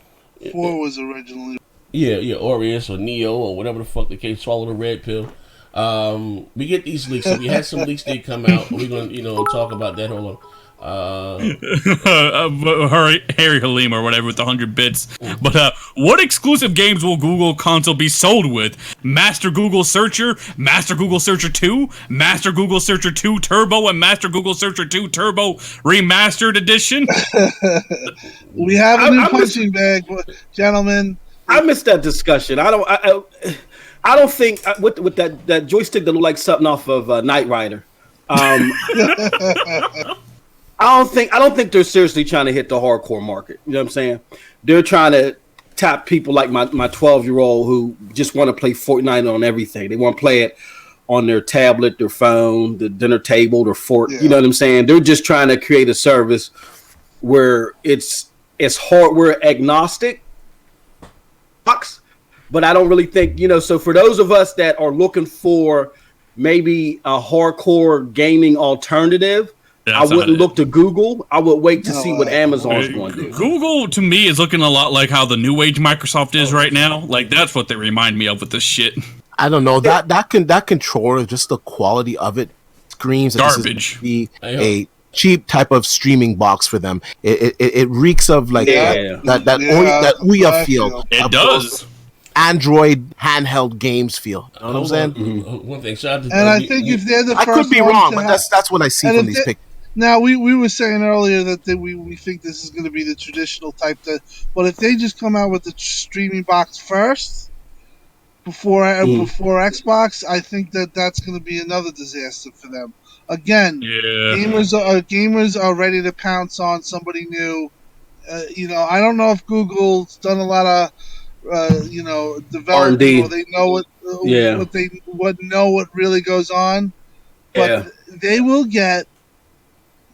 was originally. Yeah, Aureus or Neo or whatever the fuck the case. Swallow the red pill. We get these leaks. So we had some leaks that come out. We're gonna talk about that. Hold on. Harry Halim or whatever with 100 bits. But what exclusive games will Google console be sold with? Master Google Searcher, Master Google Searcher 2, Master Google Searcher 2 Turbo, and Master Google Searcher 2 Turbo Remastered Edition? We have a new punching bag, gentlemen. I missed that discussion. I don't think with that joystick that looked like something off of Knight Rider. I don't think they're seriously trying to hit the hardcore market. You know what I'm saying? They're trying to tap people like my 12-year-old who just want to play Fortnite on everything. They want to play it on their tablet, their phone, the dinner table, their fork. Yeah. You know what I'm saying? They're just trying to create a service where it's hardware agnostic. But I don't really think, so for those of us that are looking for maybe a hardcore gaming alternative, I wouldn't look to Google. I would wait to see what Amazon's going to do. Google, to me, is looking a lot like how the new age Microsoft is right now. Like, that's what they remind me of with this shit. I don't know. That controller, just the quality of it, screams that garbage. This is a cheap type of streaming box for them. It reeks of like that Ouya feel. It does. Android handheld games feel. You know what I'm saying? One thing, I think if they're the first, I could be wrong, but that's what I see from these pictures. Now we were saying earlier that we think this is going to be the traditional type. But if they just come out with the streaming box first before Xbox, I think that's going to be another disaster for them. Again, gamers are ready to pounce on somebody new. I don't know if Google's done a lot of development, or they know what really goes on, but they will get.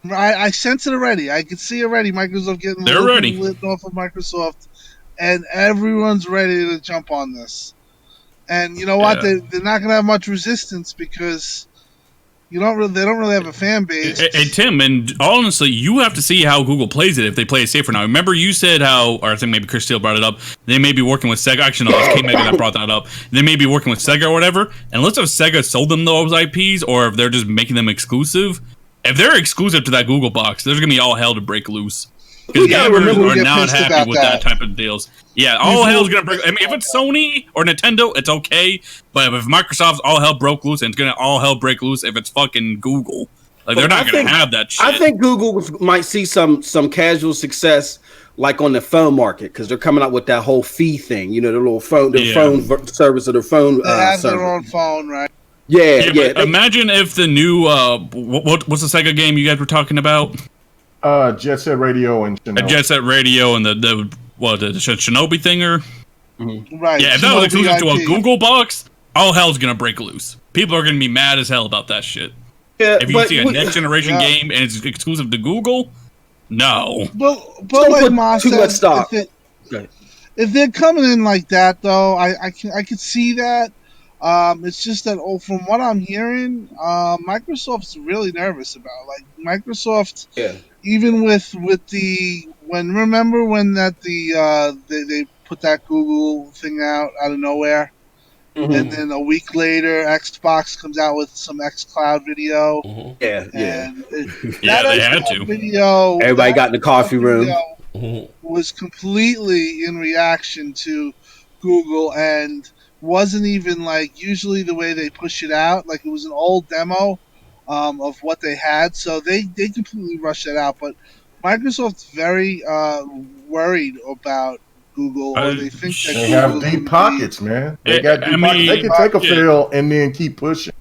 I sense it already. I can see already. Microsoft getting lit off of Microsoft, and everyone's ready to jump on this. And you know what? They're not going to have much resistance because they don't really have a fan base. Hey, Tim, and honestly, you have to see how Google plays it if they play it safer now. Remember, you said or I think maybe Chris Steele brought it up. They may be working with Sega. Actually, no, it's K-Mega that brought that up. They may be working with Sega or whatever. And let's have Sega sold them those IPs, or if they're just making them exclusive. If they're exclusive to that Google box, there's gonna be all hell to break loose. Because gamers are not happy with that type of deals. Yeah, all hell's gonna break. I mean, if it's Sony or Nintendo, it's okay. But if Microsoft's all hell broke loose, and it's gonna all hell break loose if it's fucking Google. Like they're not gonna have that shit. I think Google might see some casual success, like on the phone market, because they're coming out with that whole fee thing. Their little phone, phone service, or their phone. They have their own phone, right? Yeah. Imagine if the new what's the Sega game you guys were talking about? Jet Set Radio and Shinobi. Jet Set Radio and the Shinobi thinger. Mm-hmm. Right. Yeah, if that was exclusive to a Google box, all hell's gonna break loose. People are gonna be mad as hell about that shit. Yeah, if you see a next generation game and it's exclusive to Google, no. But like Ma said, too much stock. If they're coming in like that, though, I could see that. It's just that from what I'm hearing, Microsoft's really nervous about. Like Microsoft, even with remember when they put that Google thing out of nowhere, and then a week later, Xbox comes out with some xCloud video. Yeah. And Yeah, they had xCloud to. Video, Everybody got in the coffee room. Was completely in reaction to Google and wasn't even like usually the way they push it out. Like it was an old demo of what they had, so they completely rushed that out. But Microsoft's very worried about Google, or they think that They Google have deep pockets, man. They got deep I pockets. mean, They can take a fail and then keep pushing.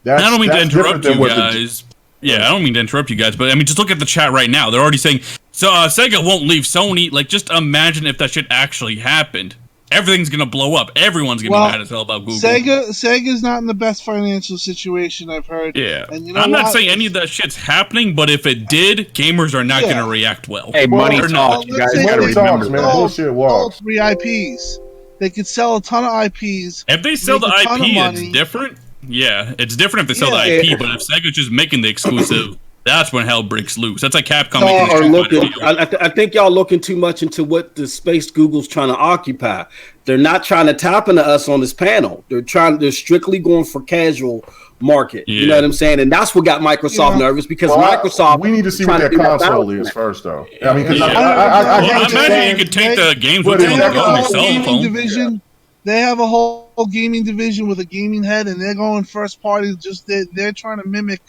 I don't mean to interrupt you what the- guys. Yeah, I don't mean to interrupt you guys, but I mean, just look at the chat right now. They're already saying, so Sega won't leave Sony. Like, just imagine if that shit actually happened. Everything's gonna blow up. Everyone's gonna be mad as hell about Google. Sega's not in the best financial situation, I've heard. Yeah, and you know I'm not what? saying any of that shit's happening, but if it did, gamers are not gonna react well. Hey, money They're talks. not. You guys let's say gotta Money they talks, remember. man. Bullshit walks. 3 IPs. They could sell a ton of IPs. If they sell the make a ton of IP, money. it's different. Yeah, it's different if they sell the Yeah. IP, but if Sega's just making the exclusive, that's when hell breaks loose. That's like Capcom Y'all making are the looking. deal. I think y'all looking too much into what the space Google's trying to occupy. They're not trying to tap into us on this panel. They're strictly going for casual market. Yeah. You know what I'm saying? And that's what got Microsoft nervous because Microsoft. We need to see trying what that do console balance. is first, though. I mean, because Yeah. I Well, hate I to imagine say you could take the games But with you is on that the go on your all cell gaming phone. division. They have a whole gaming division with a gaming head, and they're going first party. Just they're trying to mimic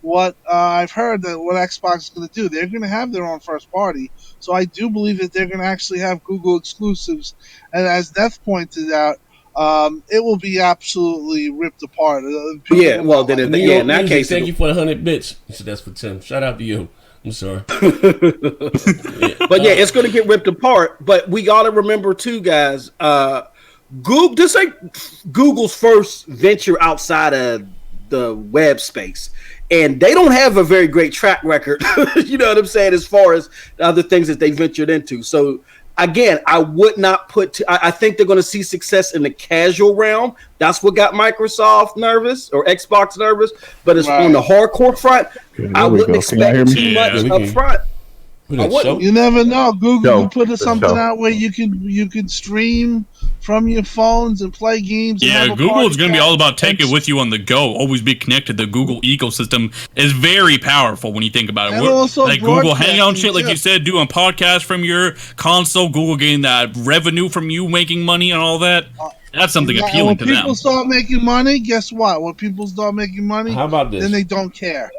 what I've heard that what Xbox is going to do. They're going to have their own first party. So I do believe that they're going to actually have Google exclusives. And as Death pointed out, it will be absolutely ripped apart. People Yeah, well, then in that case, thank you for the 100 bits. So that's for Tim. Shout out to you. I'm sorry. But yeah, it's going to get ripped apart. But we got to remember too, guys. Google. This ain't Google's first venture outside of the web space, and they don't have a very great track record. You know what I'm saying, as far as the other things that they ventured into. So again, I would not put. I think they're going to see success in the casual realm. That's what got Microsoft nervous or Xbox nervous. But it's on the hardcore front. I wouldn't expect too much up front. You never know. Google can put something show. out where you can stream from your phones and play games. Yeah, and have a Google is party going to be chat. all about take it with you on the go. Always be connected. The Google ecosystem is very powerful when you think about it. And also Like Google Hangout shit, broadcasting, like too. you said, doing podcasts from your console, Google getting that revenue from you making money and all that. That's something Yeah, appealing and to when them. people start making money, guess what? When people start making money, How about this? then they don't care.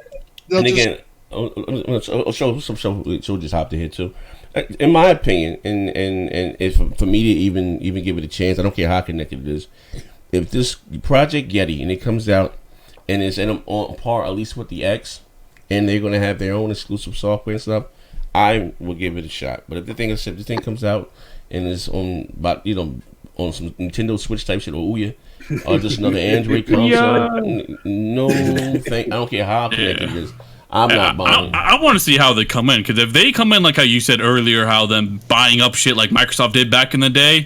They'll And just again, I'll show just hopped in here too. In my opinion, and if for me to even give it a chance, I don't care how connected it is. If this Project Yeti and it comes out and it's on par at least with the X, and they're gonna have their own exclusive software and stuff, I will give it a shot. But if this thing comes out and it's on on some Nintendo Switch type shit or Ouya, or just another Android console, no, I don't care how connected it is. I'm not buying. I want to see how they come in, because if they come in like how you said earlier, how them buying up shit like Microsoft did back in the day,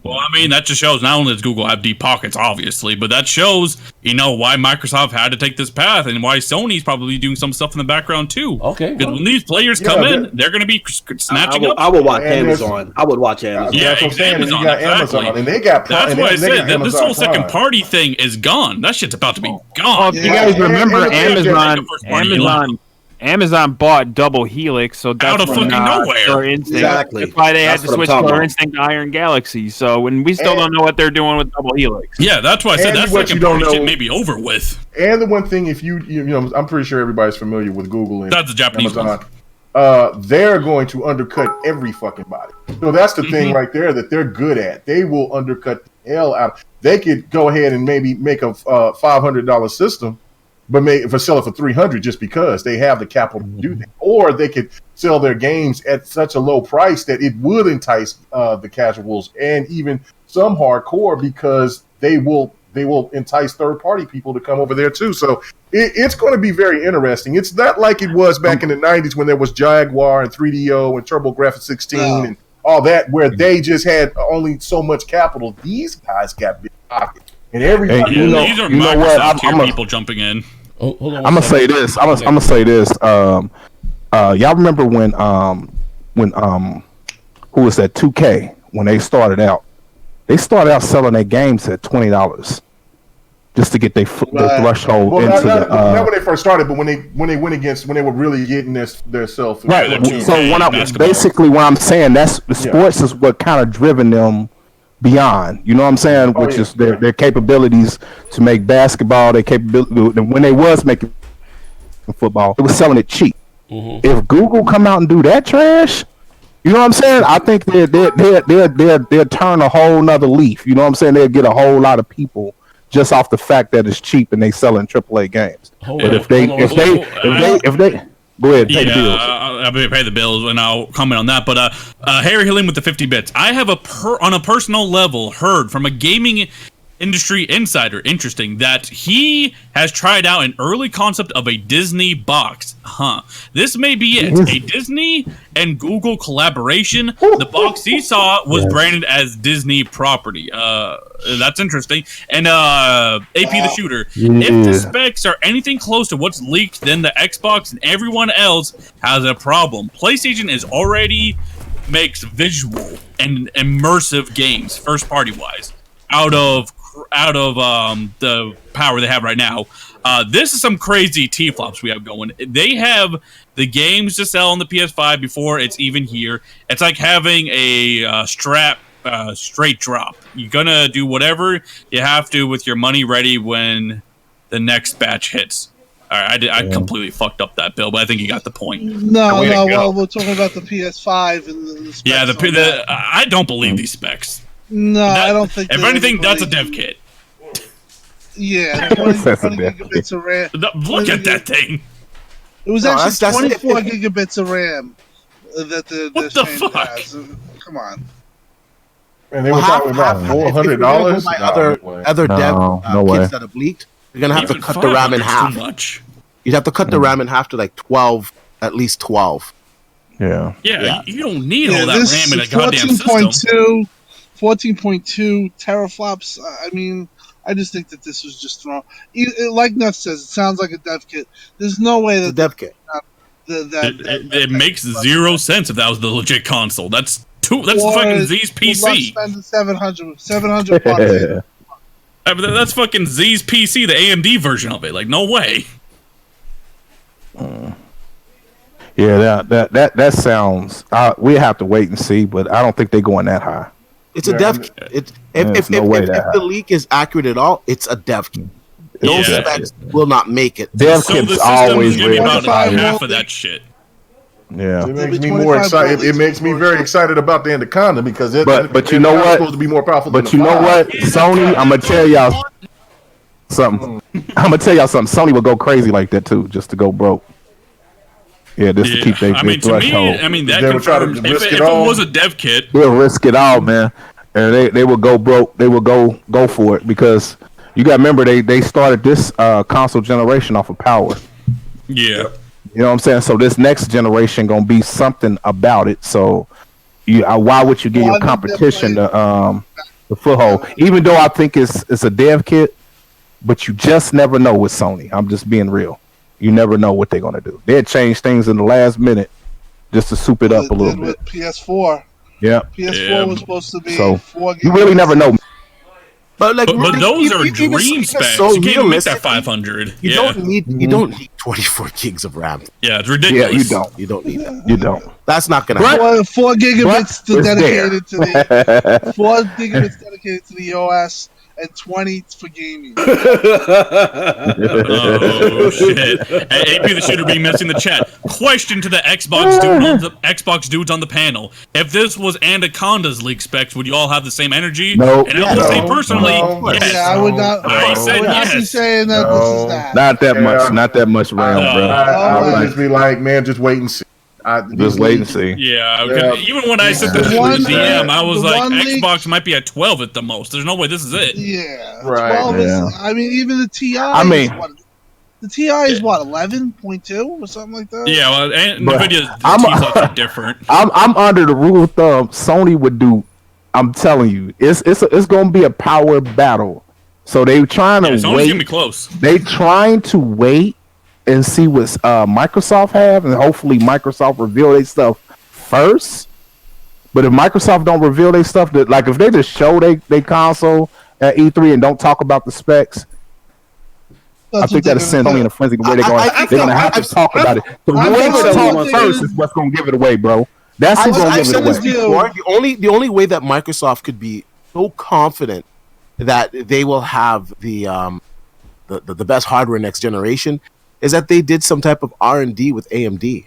well, I mean, that just shows not only does Google have deep pockets, obviously, but that shows, why Microsoft had to take this path and why Sony's probably doing some stuff in the background too. Okay. Because when these players come in, they're going to be snatching up. I would watch Amazon. I would watch Amazon. Yeah, that's what I'm saying. And you Amazon, got exactly. Amazon, and they got. That's and why I they got said that this Amazon whole second Prime. party thing is gone. That shit's about to be Well, gone. if you guys and- remember, and- Amazon bought Double Helix, so that's Out of when, fucking nowhere. Killer Instinct- Exactly. That's why they had That's to what I'm switch talking Killer about. Instinct to Iron Galaxy. So when we still don't know what they're doing with Double Helix. Yeah, that's why I said And that what second you don't party shit know- may be over with. And the one thing, if you know, I'm pretty sure everybody's familiar with Google and That's the Japanese Amazon. They're going to undercut every fucking body. So that's the thing right there that they're good at. They will undercut the hell out. They could go ahead and maybe make a $500 system, but sell it for $300 just because they have the capital to do that. Or they could sell their games at such a low price that it would entice the casuals and even some hardcore, because they will entice third-party people to come over there too. So it's going to be very interesting. It's not like it was back in the 90s when there was Jaguar and 3DO and TurboGrafx 16 and all that, where they just had only so much capital. These guys got big pockets. And everybody, These are Microsoft tier people jumping in. Oh, hold on. I'm gonna say this. I'm gonna say this. Y'all remember when who was that 2K when they started out? they started out selling their games at $20 just to get their threshold Well, into not when they first started, but when they were really getting their self. Right. Yeah, So when I'm saying that's sports is what kind of driven them beyond. You know what I'm saying? Which is their capabilities to make basketball. Their capability when they was making football, it was selling it cheap. Mm-hmm. If Google come out and do that trash, you know what I'm saying? I think they'll turn a whole nother leaf. You know what I'm saying? They'll get a whole lot of people just off the fact that it's cheap and they selling AAA games. But if they go ahead, take the bills. I'll pay the bills and I'll comment on that. But Harry Hilling with the 50 bits. I have on a personal level heard from a gaming industry insider, interesting, that he has tried out an early concept of a Disney box. This may be it. A Disney and Google collaboration. The box he saw was branded as Disney property. That's interesting. And AP the Shooter. If the specs are anything close to what's leaked, then the Xbox and everyone else has a problem. PlayStation is already makes visual and immersive games, first party wise, out of the power they have right now. This is some crazy T-flops we have going. They have the games to sell on the PS5 before it's even here. It's like having a straight drop. You're gonna do whatever you have to with your money ready when the next batch hits. All right, I completely fucked up that, Bill, but I think you got the point. No, well, we're talking about the PS5 and the specs. Yeah, I don't believe these specs. No, I don't think. If anything, that's a dev kit. Yeah, 20 gigabits of RAM. Look at that thing. It was actually 24 gigabits of RAM that the fuck has. Come on. And they were talking about $400. Other dev kits that have leaked, you're gonna have to cut the RAM in half. You'd have to cut the RAM in half to like 12, at least 12. Yeah. You don't need all that RAM in a goddamn system. 14.2 teraflops. I mean, I just think that this was just thrown. Like Nuff says, it sounds like a dev kit. There's no way that the dev kit. It makes zero sense if that was the legit console. That's fucking Z's PC. Spending 700 bucks. That's fucking Z's PC, the AMD version of it. Like, no way. Yeah, that sounds. We have to wait and see, but I don't think they're going that high. It's a dev kit. If the leak is accurate at all, it's a dev kit. Those specs will not make it. Dev kits always give me about half of that shit. Yeah, it makes me more excited. It makes me very excited about the Anaconda because but you know what? Supposed to be more powerful. But you know what, Sony, I'm gonna tell y'all something. Sony will go crazy like that too, just to go broke. Yeah, just to keep their threshold. To me, that confirms if it was a dev kit, they'll risk it all, man. And they will go broke. They will go for it because you got to remember they started this console generation off of power. Yeah. You know what I'm saying? So this next generation gonna be something about it. So why would you give your competition the foothold? Even though I think it's a dev kit, but you just never know with Sony. I'm just being real. You never know what they're gonna do. They'll change things in the last minute just to soup it up a little bit. With PS4. Yeah. PS4 was supposed to be. So 4 you really never know. But those are dream specs. You can't make that 500. You don't need 24 gigs of RAM. Yeah, it's ridiculous. Yeah, you don't need that. You don't. That's not gonna happen. 4 gigabits dedicated to the 4 gigabits dedicated to the OS and 20 for gaming. Oh shit! AP the Shooter being messy in the chat. Question to the Xbox dudes on the panel: if this was Anaconda's leak specs, would you all have the same energy? No. And I would say personally, yes. Yeah, I would not. I said yes. Be saying that this is that. Not that much. Not that much RAM, bro. I would just be like, man, just wait and see. Just wait and see. Yeah, even when I said the DM, I was like, Xbox might be at 12 at the most. There's no way this is it. Yeah, right. 12 is. I mean, even the TI. The TI is what 11.2 or something like that. Yeah, well, and NVIDIA's T-Flops are different. I'm under the rule of thumb. Sony would do. I'm telling you, it's going to be a power battle. So they trying to wait. Sony's gonna be close. They trying to wait and see what Microsoft have, and hopefully Microsoft reveal their stuff first. But if Microsoft don't reveal their stuff, that like if they just show they console at E3 and don't talk about the specs, I think that'll send Sony in a frenzy where they're gonna have to talk about it. So whoever talks first is what's gonna give it away, bro. That's who's gonna give it away. The only way that Microsoft could be so confident that they will have the best hardware next generation is that they did some type of R&D with AMD.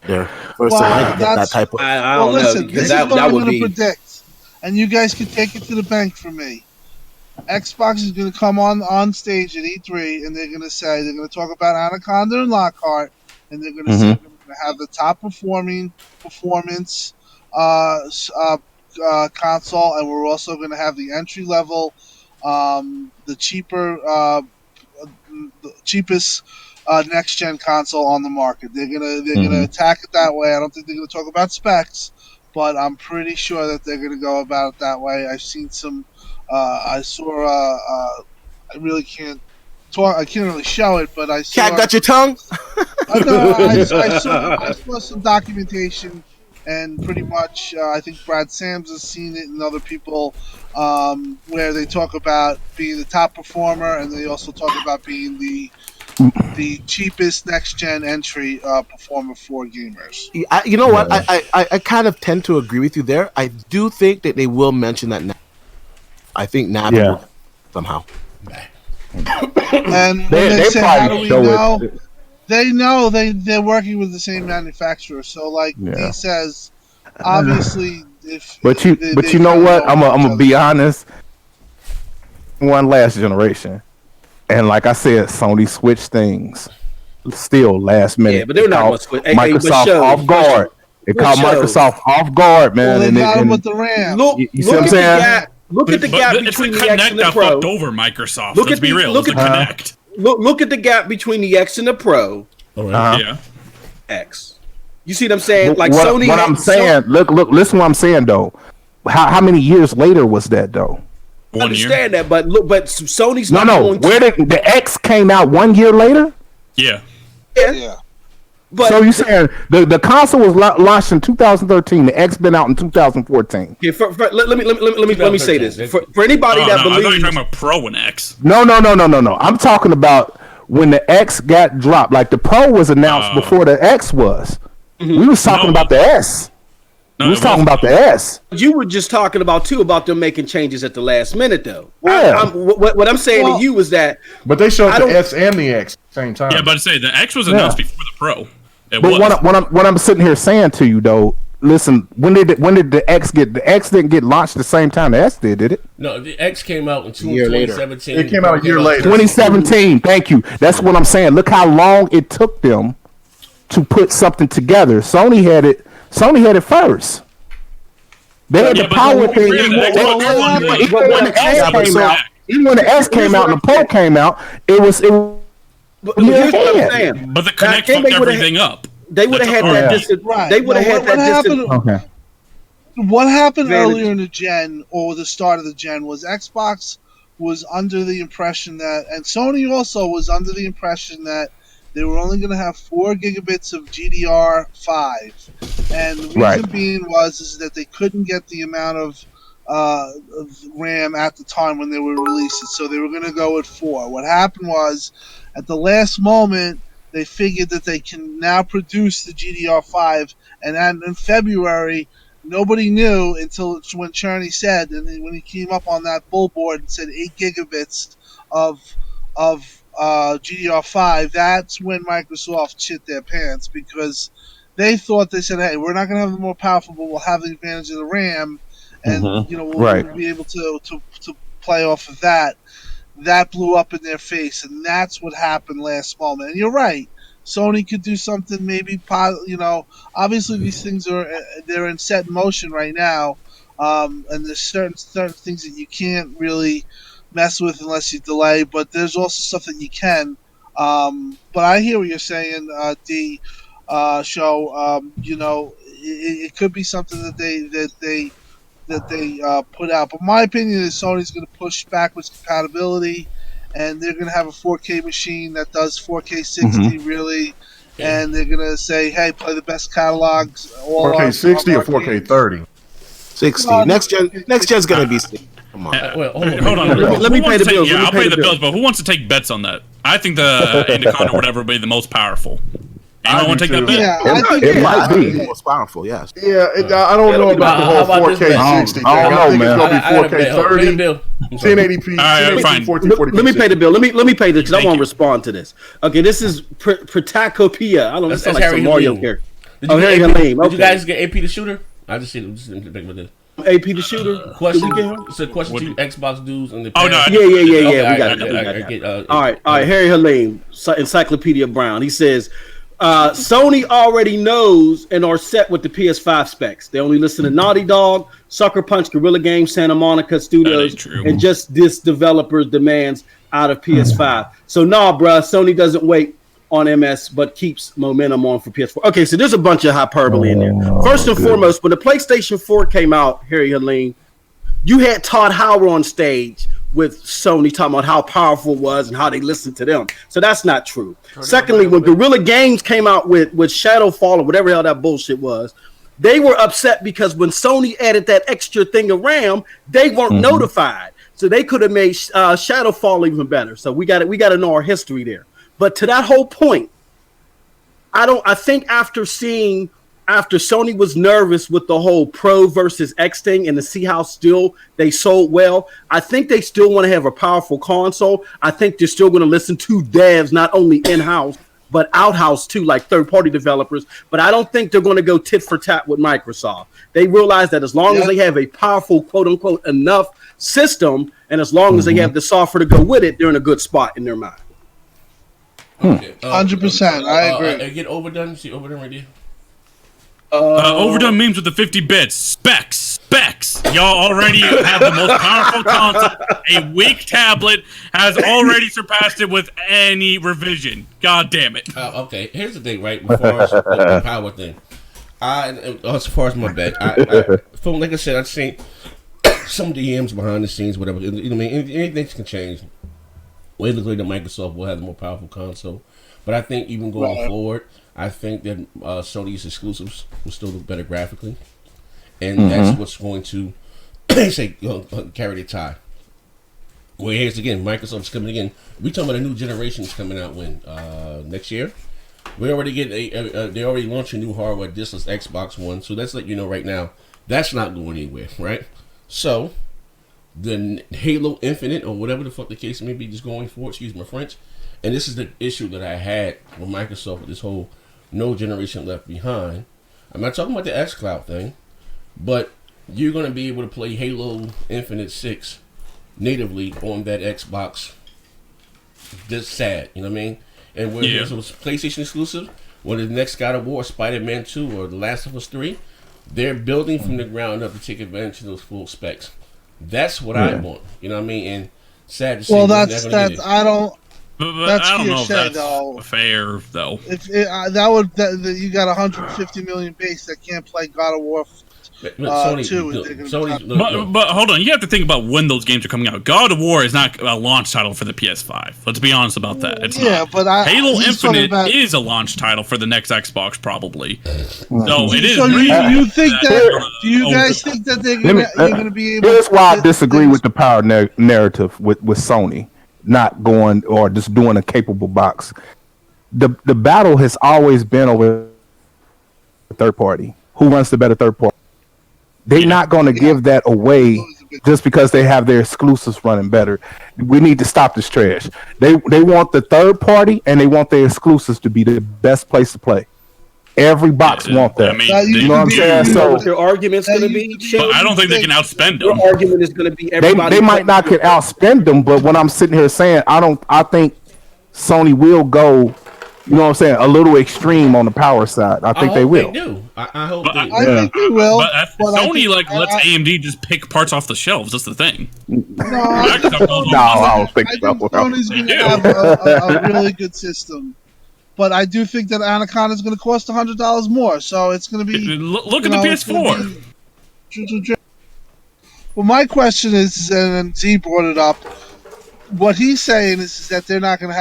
They're first in line to get that type of. I don't know because that would be. Predict, and you guys can take it to the bank for me. Xbox is going to come on stage at E3, and they're going to talk about Anaconda and Lockhart, and they're going to say they're going to have the top performance console, and we're also going to have the entry level, the cheapest next gen console on the market. They're gonna attack it that way. I don't think they're gonna talk about specs, but I'm pretty sure that they're gonna go about it that way. I've seen some. I saw. I really can't talk. I can't really show it, but I saw. Cat got your tongue. I saw some documentation, and pretty much I think Brad Sams has seen it, and other people where they talk about being the top performer, and they also talk about being the cheapest next gen entry performer for gamers. You know what? I kind of tend to agree with you there. I do think that they will mention that now. I think now somehow. And when they say, how do we know? They know they're working with the same manufacturer. So like he says, obviously if But you know what? I'm gonna be honest. One last generation. And like I said, Sony switched things still last minute. Yeah, but they're not going to switch. Microsoft off guard. It caught Microsoft off guard, man. Well, they got them with the RAM. Look, you see what I'm saying? Look at the gap between the X and the Pro. Fucked over Microsoft. Let's be real. Look at Connect. Look at the gap between the X and the Pro. Yeah. X. You see what I'm saying? Like what, Sony. What I'm saying. Look. Listen, what I'm saying though. How many years later was that though? I understand that, but Sony's no. Where the X came out 1 year later? Yeah. But so you saying the console was launched in 2013, the X been out in 2014? Yeah, let me say this for anybody that believes. I thought you were talking about Pro and X. No. I'm talking about when the X got dropped. Like the Pro was announced before the X was. We was talking about the S. We was talking about the S. You were just talking about them making changes at the last minute, though. Yeah. What I'm saying to you is that. But they showed the S and the X at the same time. Yeah, but I say the X was announced before the Pro. What I'm sitting here saying to you though, listen, when did the X didn't get launched the same time the S did it? No, the X came out in 2017. It came out a year later. 2017. Thank you. That's what I'm saying. Look how long it took them to put something together. Sony had it first. They had the power thing. Even when the S came out and the Pro came out, it was. But here's what I'm saying. But the Connect fucked everything up. They would have had that distance. They would have had that distance. Okay. What happened earlier in the gen or the start of the gen was Xbox was under the impression that, and Sony also was under the impression that they were only going to have 4 gigabits of GDR5, and the reason being is that they couldn't get the amount of RAM at the time when they were releasing, so they were going to go with 4. What happened was, at the last moment, they figured that they can now produce the GDR5, and then in February, nobody knew until when Cherney said, and when he came up on that billboard and said 8 gigabits of GDR5, that's when Microsoft shit their pants, because they thought, they said, hey, we're not going to have the more powerful, but we'll have the advantage of the RAM, and we'll be able to play off of that. That blew up in their face, and that's what happened last moment. And you're right. Sony could do something, maybe, obviously these things they're in set motion right now, and there's certain things that you can't really mess with unless you delay, but there's also stuff that you can. But I hear what you're saying, D. Show. It could be something that they put out. But my opinion is Sony's going to push backwards compatibility, and they're going to have a 4K machine that does 4K 60 really, and they're gonna say, "Hey, play the best catalogs." 4K 60 or 4K 30? 60. Next gen's gonna be 60. Come on. Well, Hold on. Let me pay the bills. Yeah, Let me I'll pay pay the the bills, bills. but who wants to take bets on that? I think the Anaconda or whatever will be the most powerful. Anyone want to take that bet? Yeah, I think It might be. The most powerful, yes. Yeah, I don't know about the how whole about this 4K bet? 60 thing. I don't know, I think man. it's gonna I be 4K gotta 30, bill. 1080p, All right, 1080p, fine. 1440p. Let me pay the bill. Let me pay this because I Thank want to you. respond to this. Okay, this is Protacopia. I don't know. That That's sounds like Harry some Mario Helene. character. Did Oh, you Harry get Helene. Did you Okay. guys get AP the shooter? I just see it. Just think about this. AP the shooter. Question. Did we get him? It's a question to Xbox dudes and the. Oh, no, Yeah. Okay, We got it. All right. Harry Helene, Encyclopedia Brown. He says, Sony already knows and are set with the PS5 specs. They only listen to Naughty Dog, Sucker Punch, Guerrilla Games, Santa Monica Studios, true. and just this developer's demands out of PS5. So nah, bruh, Sony doesn't wait on MS, but keeps momentum on for PS4. Okay, so there's a bunch of hyperbole in there. First and foremost, when the PlayStation 4 came out, Harry Helene, you had Todd Howard on stage with Sony talking about how powerful it was and how they listened to them. So that's not true. Secondly, when Guerrilla Games came out with Shadowfall or whatever the hell that bullshit was, they were upset because when Sony added that extra thing of RAM, they weren't notified. So they could have made Shadowfall even better. So we got to know our history there. But to that whole point, I think after Sony was nervous with the whole Pro versus X thing and to see how still they sold well, I think they still want to have a powerful console. I think they're still going to listen to devs, not only in-house, but out-house too, like third-party developers. But I don't think they're going to go tit for tat with Microsoft. They realize that as long as they have a powerful, quote-unquote, enough system, and as long as they have the software to go with it, they're in a good spot in their mind. 100%. I agree. Get overdone. See overdone right there. Overdone memes with the 50 bits. Specs. Y'all already have the most powerful console. A weak tablet has already surpassed it with any revision. God damn it. Okay, here's the thing, right? Before the power thing, as far as my bet, from like I said, I've seen some DMs behind the scenes, whatever. You know what I mean? Anything can change. Well, it looks like that Microsoft will have the more powerful console, but I think even going forward, I think that Sony's exclusives will still look better graphically, and that's what's going to carry the tie. Well, here's again, Microsoft's coming again. We talking about a new generation's coming out when next year. We already get they already launched a new hardware. This is Xbox One, so let's let you know right now that's not going anywhere, right? So the Halo Infinite or whatever the fuck the case may be, just going forward. Excuse my French. And this is the issue that I had with Microsoft with this whole no generation left behind. I'm not talking about the xCloud thing, but you're going to be able to play Halo Infinite 6 natively on that Xbox. Just sad, you know what I mean? And when it was PlayStation exclusive, when the next God of War, Spider-Man 2, or The Last of Us 3, they're building from the ground up to take advantage of those full specs. That's what I want, you know what I mean? And sad to say, Well, that's I don't. But That's I don't know if hearsay, that's though. fair, though. If that you got 150 million base that can't play God of War 2. But hold on, you have to think about when those games are coming out. God of War is not a launch title for the PS5. Let's be honest about that. It's not. But Halo Infinite is a launch title for the next Xbox, probably. So it is. So you think that? Do you guys think that you're going to be able? Here's why I disagree with the power narrative with Sony not going or just doing a capable box. The battle has always been over third party. Who wants the better third party? They're not going to give that away just because they have their exclusives running better. We need to stop this trash. They want the third party and they want their exclusives to be the best place to play. Every box want that. I mean, you know what I'm saying? So their argument's going to be. But I don't think they can outspend them. Their argument is going to be everybody. They might not can outspend them, but when I'm sitting here saying I think Sony will go. You know what I'm saying? A little extreme on the power side. I think they will. They do. I hope I think they will. But Sony lets AMD just pick parts off the shelves. That's the thing. I don't think so. Sony's going to have a really good system. But I do think that Anaconda is going to cost $100 more. So it's going to be... Look at the PS4. Well, my question is, and Z brought it up, what he's saying is that they're not going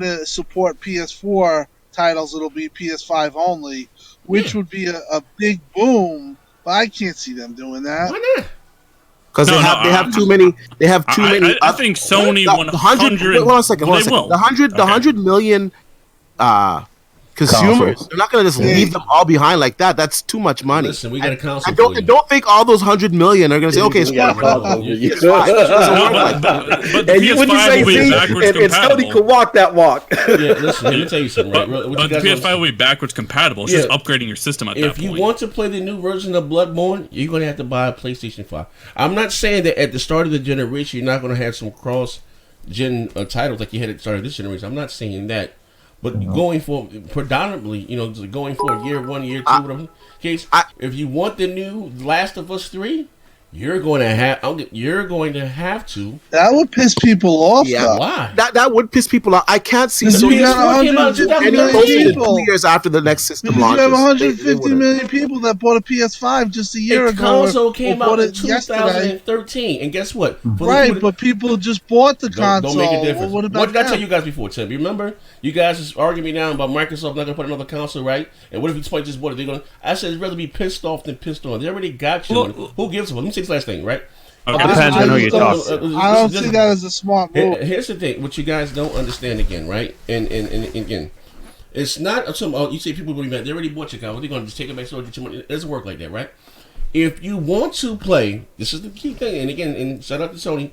to support PS4 titles it'll be PS5 only, which would be a big boom. But I can't see them doing that. Why not? Because they have too many. They have too many. I think Sony 100. Hold on a second. Hold on a second. The 100 million consumers. They're not going to just leave them all behind like that. That's too much money. Listen, we got a console. I don't think all those 100 million are going to say, okay, it's fine. It's fine. It doesn't work like that. And when you say Z, and Sony could walk that walk. Yeah, listen, let me tell you something. Right? But the PS5 will be backwards compatible. It's just upgrading your system at that point. If you want to play the new version of Bloodborne, you're going to have to buy a PlayStation 5. I'm not saying that at the start of the generation you're not going to have some cross-gen titles like you had at the start of this generation. I'm not saying that. But going for predominantly, going for year 1, year 2, whatever case, if you want the new Last of Us 3, you're going to have to. That would piss people off. Yeah, though. why? That would piss people off. I can't see So you got 150 million people. 2 years after the next system Because launches. you have 150 million people that bought a PS5 just a year ago. The console came out in yesterday. 2013, and guess what? Right, but people just bought the console. Don't make a difference. What about did I tell you guys before, Tim? Remember, you guys just arguing me down about Microsoft not going to put another console, right? And what if you just bought it? They're going. I said it's rather be pissed off than pissed on. They already got you. Who gives a fuck? Let me say this last thing, right? Depends on who you talk to. I don't see that as a smart move. Here's the thing, what you guys don't understand again, right? And again, it's not you say people believe that they already bought your car. What they're going to just take it back, so get your money? It doesn't work like that, right? If you want to play, this is the key thing. And again, and shout out to Sony.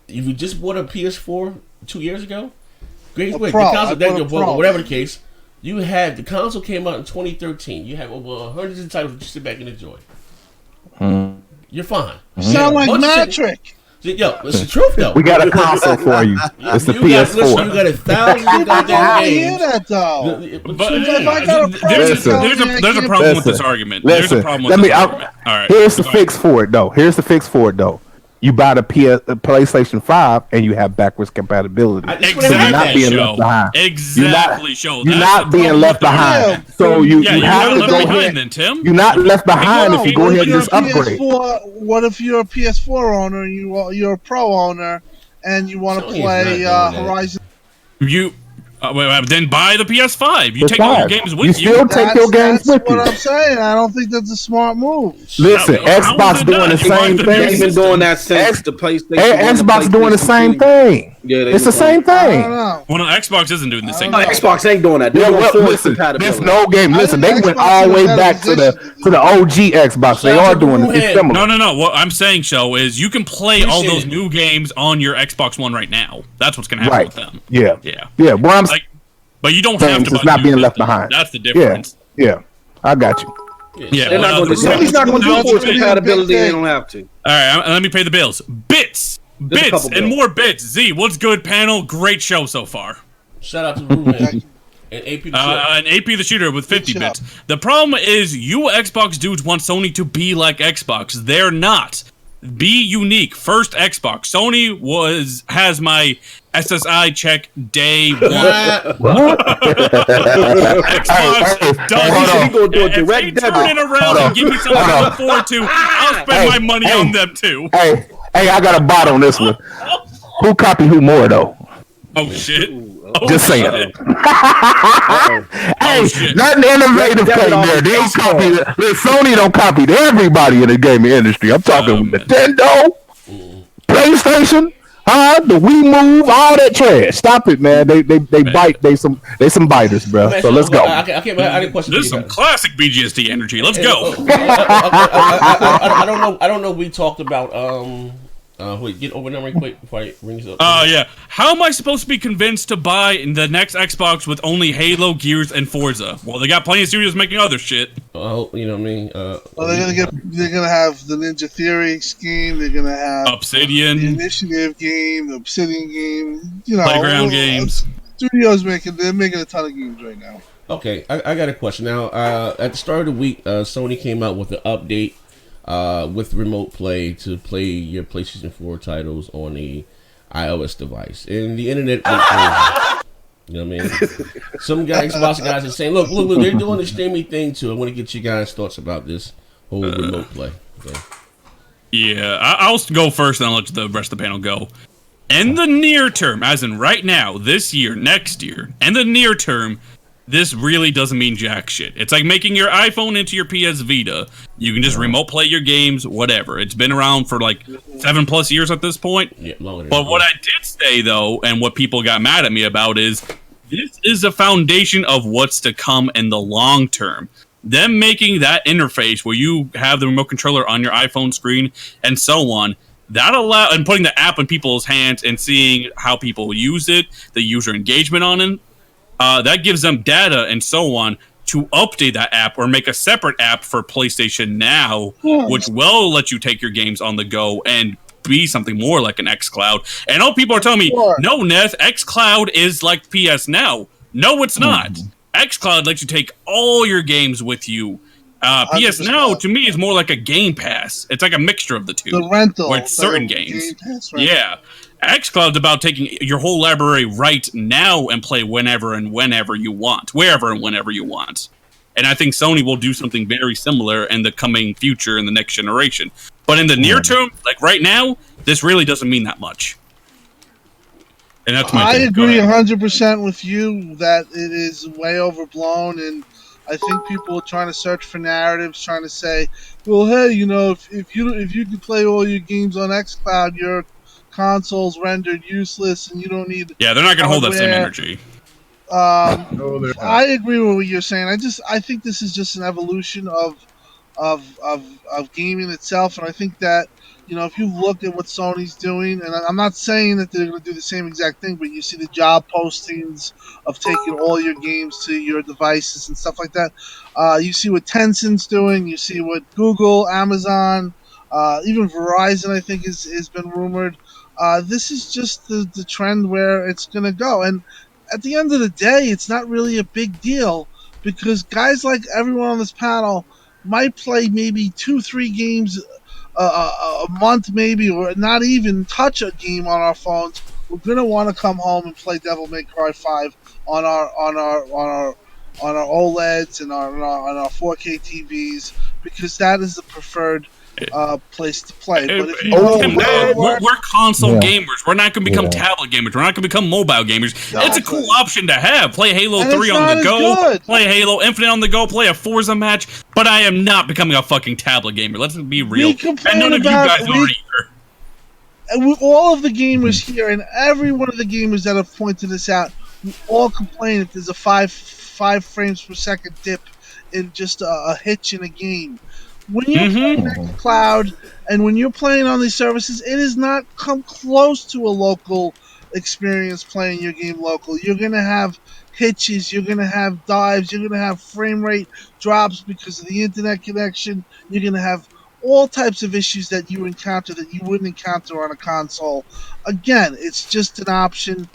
If you just bought a PS4 2 years ago, great. The console, whatever the case, you had the console came out in 2013. You have over hundreds of titles to just sit back and enjoy. You're fine. Sound like Matrick. Yo, it's the truth though. We got a console for you. It's the PS4. Listen, you got 1,000 goddamn games. Hear that though. There's a problem with this argument. Listen, All right. Here's the fix for it though. You buy the PlayStation 5 and you have backwards compatibility. Exactly. You're not being left behind. Exactly. You're not being left behind. So you have to go ahead. Then, Tim. You're not left behind if you go ahead and just upgrade. What if you're a PS4 owner and you're a Pro owner and you want to play Horizon? Then buy the PS5. You take all your games with you. You still take your games with you. That's what I'm saying. I don't think that's a smart move. Listen, Xbox doing the same thing. They've been doing that since the PlayStation. Xbox doing the same thing. Yeah, it's the same thing. Well, no, Xbox isn't doing the same thing. Xbox ain't doing that. Listen, there's no game. Listen, they went all the way back to the OG Xbox. They are doing it similar. No. What I'm saying, Show, is you can play all those new games on your Xbox One right now. That's what's going to happen with them. Yeah. Well, but you don't have to. It's not being left behind. That's the difference. Yeah. I got you. Yeah, they're not going to. Sony's not going to do forward compatibility. They don't have to. All right, let me pay the bills. Bits and more bits. Z, what's good, panel? Great show so far. Shout out to Ruben and AP the shooter with 50 bits. The problem is you Xbox dudes want Sony to be like Xbox. They're not. Be unique. First Xbox. Sony has my SSI check day one. Xbox does. If they turn it around and give me something to look forward to, I'll spend my money on them too. Hey, I got a bot on this one. Who copied who more though? Oh shit. Just saying. Nothing innovative came there. They ain't copied. Sony don't copy everybody in the gaming industry. I'm talking Nintendo, PlayStation, the Wii Move, all that trash. Stop it, man. They bite. They some biters, bro. So let's go. I got a question. This is some classic BGST energy. Let's go. I don't know. We talked about wait, get over number quick before I ring this up. Yeah. How am I supposed to be convinced to buy the next Xbox with only Halo, Gears, and Forza? Well, they got plenty of studios making other shit. Oh, you know what I mean? Well, they're gonna have the Ninja Theory game. They're gonna have Obsidian, the Initiative game, the Obsidian game. Playground games. Studios making a ton of games right now. Okay, I got a question now. At the start of the week, Sony came out with an update. With remote play to play your PlayStation 4 titles on a iOS device, and the internet went crazy. You know what I mean? Some Xbox guys are saying, "Look, they're doing the streaming thing too." I want to get you guys' thoughts about this whole remote play. Okay. Yeah, I'll go first, and I'll let the rest of the panel go. In the near term, as in right now, this year, next year, in the near term, this really doesn't mean jack shit. It's like making your iPhone into your PS Vita. You can just remote play your games, whatever. It's been around for like 7+ years at this point. Yeah, longer. But what I did say, though, and what people got mad at me about is this is the foundation of what's to come in the long term. Them making that interface where you have the remote controller on your iPhone screen and so on, and putting the app in people's hands and seeing how people use it, the user engagement on it, that gives them data and so on to update that app or make a separate app for PlayStation Now, which will let you take your games on the go and be something more like an xCloud. And all people are telling me, no, Neth, xCloud is like PS Now. No, it's not. xCloud lets you take all your games with you. PS Now, to me, is more like a Game Pass. It's like a mixture of the two. The rental. Where it's certain games. Game Pass, right? Yeah. xCloud's about taking your whole library right now and play whenever and whenever you want. Wherever and whenever you want. And I think Sony will do something very similar in the coming future in the next generation. But in the near term, like right now, this really doesn't mean that much. And that's my I thing. agree 100% with you that it is way overblown, and I think people are trying to search for narratives, trying to say, well, hey, you know, if you can play all your games on xCloud, your console's rendered useless, and you don't need. Yeah, they're not going to hold that same energy. I agree with what you're saying. I think this is just an evolution of gaming itself, and I think that, you know, if you look at what Sony's doing, and I'm not saying that they're going to do the same exact thing, but you see the job postings of taking all your games to your devices and stuff like that. You see what Tencent's doing. You see what Google, Amazon, even Verizon, I think, has been rumored. This is just the trend where it's going to go. And at the end of the day, it's not really a big deal because guys like everyone on this panel might play maybe 2-3 games a month, maybe, or not even touch a game on our phones. We're gonna want to come home and play Devil May Cry 5 on our OLEDs and on our 4K TVs because that is the preferred place to play. But if we're console gamers. We're not going to become tablet gamers. We're not going to become mobile gamers. Exactly. It's a cool option to have. Play Halo 3 on the go. Play Halo Infinite on the go. Play a Forza match. But I am not becoming a fucking tablet gamer. Let's be real. And none of you guys are either. And all of the gamers here and every one of the gamers that have pointed this out, we all complain if there's a 5 frames per second dip in just a hitch in a game. When you're playing xCloud and when you're playing on these services, it has not come close to a local experience playing your game local. You're going to have hitches, you're going to have dives, you're going to have frame rate drops because of the internet connection. You're going to have all types of issues that you encounter that you wouldn't encounter on a console. Again, it's just an option,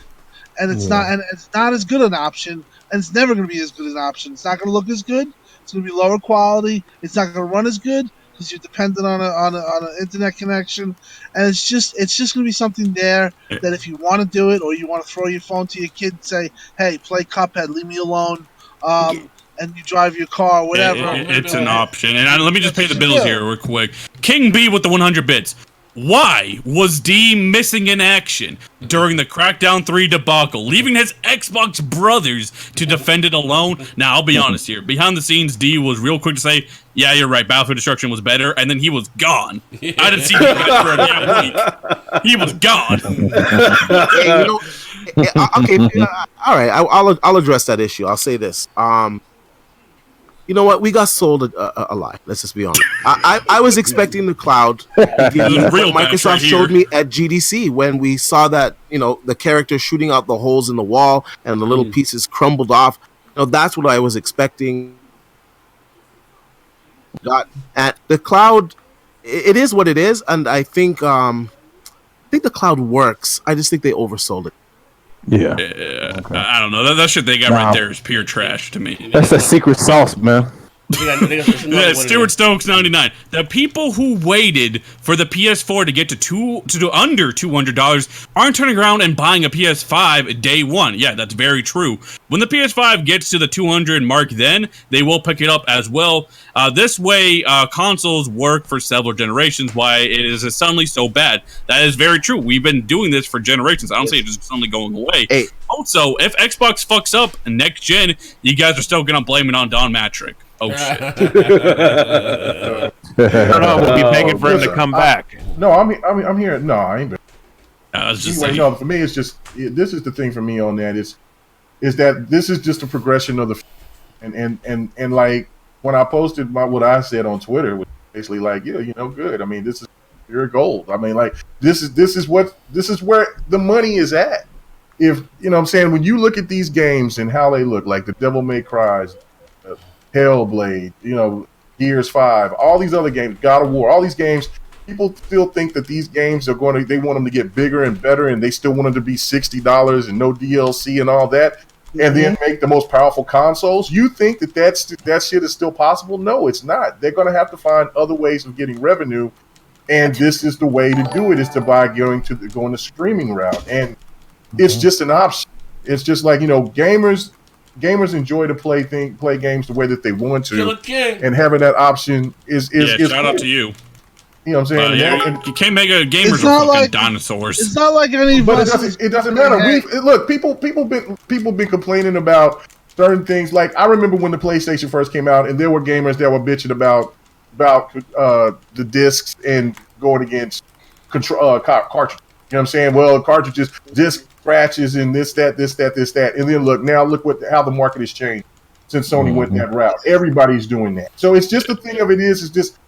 and it's not as good an option, and it's never going to be as good an option. It's not going to look as good. It's going to be lower quality. It's not going to run as good because you're dependent on an internet connection, and it's just going to be something there that if you want to do it or you want to throw your phone to your kid and say, "Hey, play Cuphead, leave me alone," and you drive your car, whatever. It's an option, and let me just pay the bills here real quick. King B with the 100 bits. Why was D missing in action during the Crackdown 3 debacle, leaving his Xbox brothers to defend it alone? Now, I'll be honest here. Behind the scenes, D was real quick to say, yeah, you're right, Battlefield Destruction was better, and then he was gone. I didn't see him for a damn week. He was gone. All right, I'll address that issue. I'll say this. You know what? We got sold a lie. Let's just be honest. I was expecting the cloud to give me what Microsoft showed me at GDC when we saw that, you know, the character shooting out the holes in the wall and the little pieces crumbled off. You know, that's what I was expecting. Got at the cloud. It is what it is, and I think the cloud works. I just think they oversold it. Yeah. Okay. I don't know. That shit they got right there is pure trash to me. That's a secret sauce, man. Stuart Stokes 99. The people who waited for the PS4 to get to under $200 aren't turning around and buying a PS5 day one. Yeah, that's very true. When the PS5 gets to the 200 mark, then they will pick it up as well. This way, consoles work for several generations. Why it is suddenly so bad? That is very true. We've been doing this for generations. I don't say it's just suddenly going away. Hey. Also, if Xbox fucks up next gen, you guys are still gonna blame it on Don Matrick. Oh shit! No, we'll be begging for him to come back. No, I'm here. No, I ain't. I was just Anyway, saying. no, for me, it's just this is the thing for me on that is that this is just a progression of the and like when I posted what I said on Twitter, was basically like, yeah, good. I mean, this is pure gold. I mean, like this is where the money is at. If what I'm saying, when you look at these games and how they look, like the Devil May Cry's, Hellblade, Gears 5, all these other games, God of War, all these games, people still think that these games they want them to get bigger and better, and they still want them to be $60 and no DLC and all that, and then make the most powerful consoles. You think that shit is still possible? No, it's not. They're going to have to find other ways of getting revenue, and this is the way to do it, is to going the streaming route, and it's just an option. It's just like, gamers enjoy to play games the way that they want to, and having that option is shout out to you. You know what I'm saying? You can't make a gamers are fucking dinosaurs. It's not like any. But it doesn't matter. Look, people been complaining about certain things. Like I remember when the PlayStation first came out, and there were gamers that were bitching about the discs and going against cartridges. You know what I'm saying? Well, cartridges, disc scratches, and this, that. And then look how the market has changed since Sony went that route. Everybody's doing that. So it's just the thing of it is just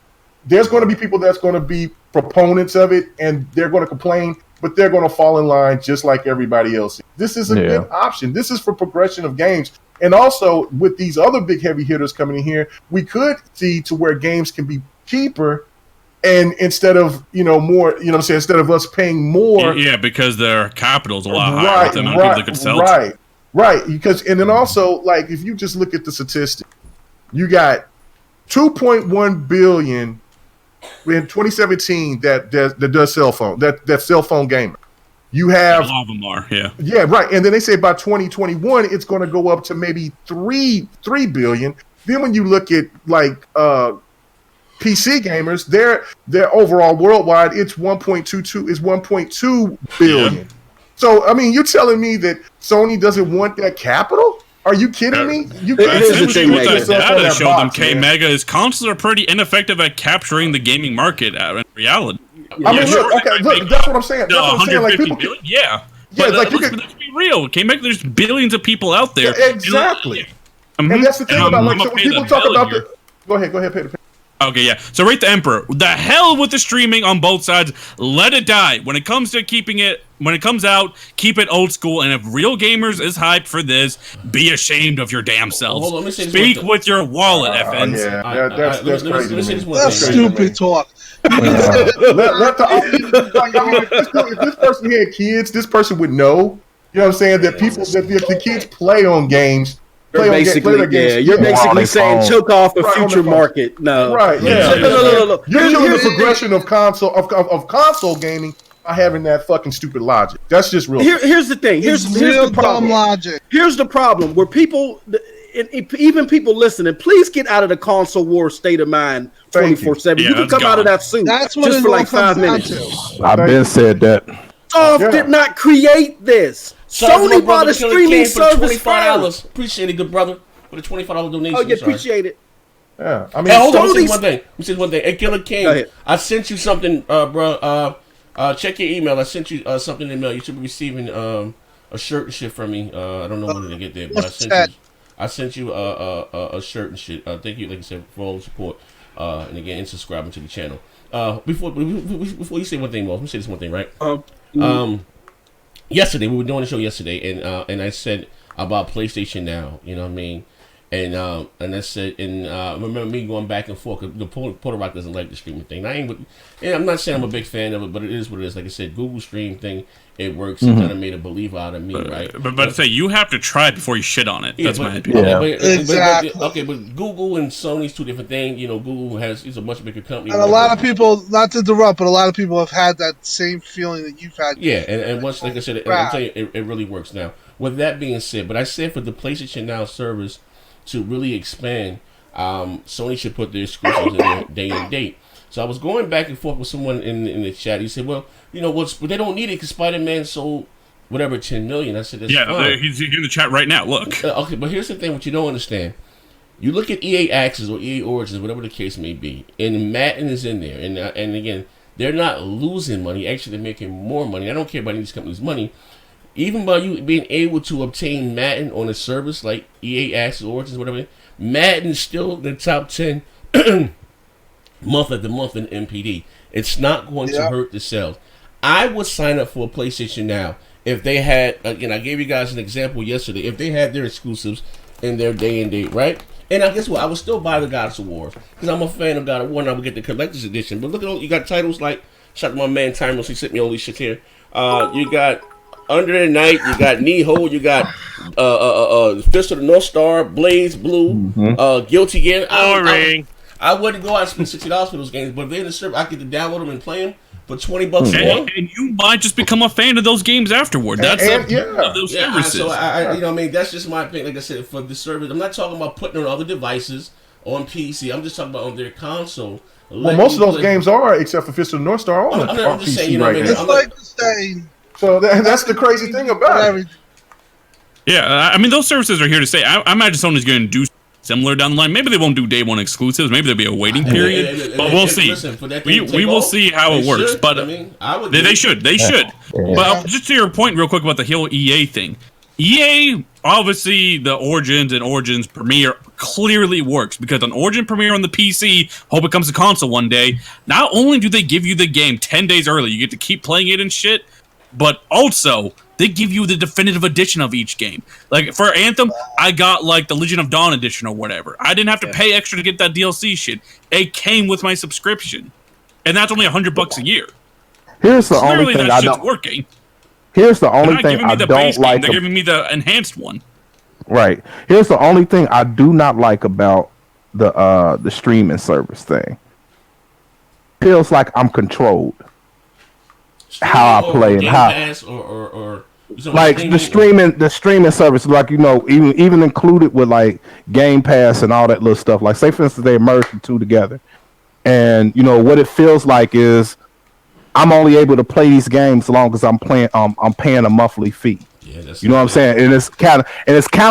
there's going to be people that's going to be proponents of it, and they're going to complain, but they're going to fall in line just like everybody else. This is a good option. This is for progression of games. And also with these other big heavy hitters coming in here, we could see to where games can be cheaper. And instead of more, instead of us paying more, because their capital's a lot higher with the amount of people that could sell. Right. Because and then also like if you just look at the statistics, you got 2.1 billion in 2017 that does cell phone that cell phone gamer. You have a lot of them are, right. And then they say by 2021 it's going to go up to maybe 3 billion. Then when you look at like PC gamers, their overall worldwide, it's 1.2 billion. Yeah. So I mean, you're telling me that Sony doesn't want that capital? Are you kidding me? You can't data showed them K-Mega's consoles are pretty ineffective at capturing the gaming market in reality. I mean, look, that's what I'm saying. That's what I'm saying. Like people, but like let's be real. K-Mega, there's billions of people out there. Yeah, exactly. And that's the thing about like so when people talk about the. Go ahead, Peter. Okay, yeah. So rate the Emperor. The hell with the streaming on both sides. Let it die. When it comes to keeping it, when it comes out, keep it old school. And if Real Gamers is hyped for this, be ashamed of your damn selves. Hold on, speak with your wallet, FNs. Yeah, that's crazy. That's stupid talk. If this person had kids, this person would know. You know what I'm saying? That people, that the kids play on games. You're basically saying choke off the future market. No, right? Yeah. No. You're killing the progression of console gaming by having that fucking stupid logic. That's just real. Here's the thing. Here's the problem. Dumb logic. Here's the problem where people, even people listening, please get out of the console war state of mind 24/7. You can come out of that soon. That's what just it for like 5 down minutes. to. I've been said that. Soft did not create this. Sony bought a streaming service $25. Appreciate it, good brother. For the $25 donation. Oh, you appreciate it. Yeah, I mean, hold on. Let me say one thing. Hey, Killer King, I sent you something, bro. Check your email. I sent you something in the mail. You should be receiving a shirt and shit from me. I don't know when to get there, but I sent you a shirt and shit. Thank you, like I said, for all the support. And again, and subscribing to the channel. Before you say one thing, Mo, let me say this one thing, right? Yesterday we were doing the show yesterday, and I said about PlayStation Now. You know what I mean? And that's it. And I remember me going back and forth. 'Cause the Puerto Rock doesn't like the streaming thing. And I'm not saying I'm a big fan of it, but it is what it is. Like I said, Google Stream thing, it works. It kind of made a believer out of me, right? But say you have to try it before you shit on it. That's my opinion. Exactly. But Google and Sony's two different things. You know, Google is a much bigger company. And a lot of people, not to interrupt, but a lot of people have had that same feeling that you've had. Yeah, and once, like I said, I'm telling you, it really works now. With that being said, but I said for the PlayStation Now service to really expand, Sony should put their exclusives in their day and date. So I was going back and forth with someone in the chat. He said, "Well, you know what's? But they don't need it because Spider-Man sold whatever 10 million." I said, "That's fine." He's in the chat right now. Look. Okay, but here's the thing: what you don't understand. You look at EA Access or EA Origins, whatever the case may be, and Madden is in there, and again, they're not losing money. Actually, they're making more money. I don't care about these companies' money. Even by you being able to obtain Madden on a service like EA Access, Origins, whatever, Madden's still the top 10 month after month in MPD. It's not going to hurt the sales. I would sign up for a PlayStation Now if they had, again, I gave you guys an example yesterday, if they had their exclusives in their day and date, right? And I guess what? I would still buy the God of War because I'm a fan of God of War and I would get the collector's edition. But look at all, you got titles like, shout out to my man Timeless, he sent me all these shit here. You got Under the Night, you got Neho, you got Fist of the North Star, Blaze Blue, Guilty Gear. I wouldn't go out and spend $60 for those games, but if they're in the server, I get to download them and play them for $20 more. And you might just become a fan of those games afterward. That's of those services. So I you know, what I mean, that's just my opinion. Like I said, for the service, I'm not talking about putting on other devices on PC. I'm just talking about on their console. Well, most of those games are, except for Fist of the North Star, on I'm just PC saying, you know, right now. It's like the same. So that's the crazy thing about it. Yeah, I mean, those services are here to stay. I imagine Sony's going to do similar down the line. Maybe they won't do day one exclusives. Maybe there'll be a waiting period. But we'll see. Listen, we will see how it works. But I mean, they should. They should. Yeah. But just to your point, real quick about the whole EA thing. EA, obviously, the Origins and Origins Premier clearly works because on Origin Premier on the PC, hope it comes to console one day. Not only do they give you the game 10 days early, you get to keep playing it and shit, but also they give you the definitive edition of each game. Like for Anthem, I got like the Legion of Dawn edition or whatever. I didn't have to pay extra to get that DLC shit. It came with my subscription, and that's only $100 a year. Here's the only thing I don't. Working. Here's the only thing I don't like. They're giving me the enhanced one. Right. Here's the only thing I do not like about the streaming service thing. Feels like I'm controlled. How I play and how. Or like the streaming service, like, you know, even included with like Game Pass and all that little stuff. Like, say for instance, they merge the two together, and you know what it feels like is I'm only able to play these games as long as I'm paying a monthly fee. Yeah, you know what I'm saying? And it's kind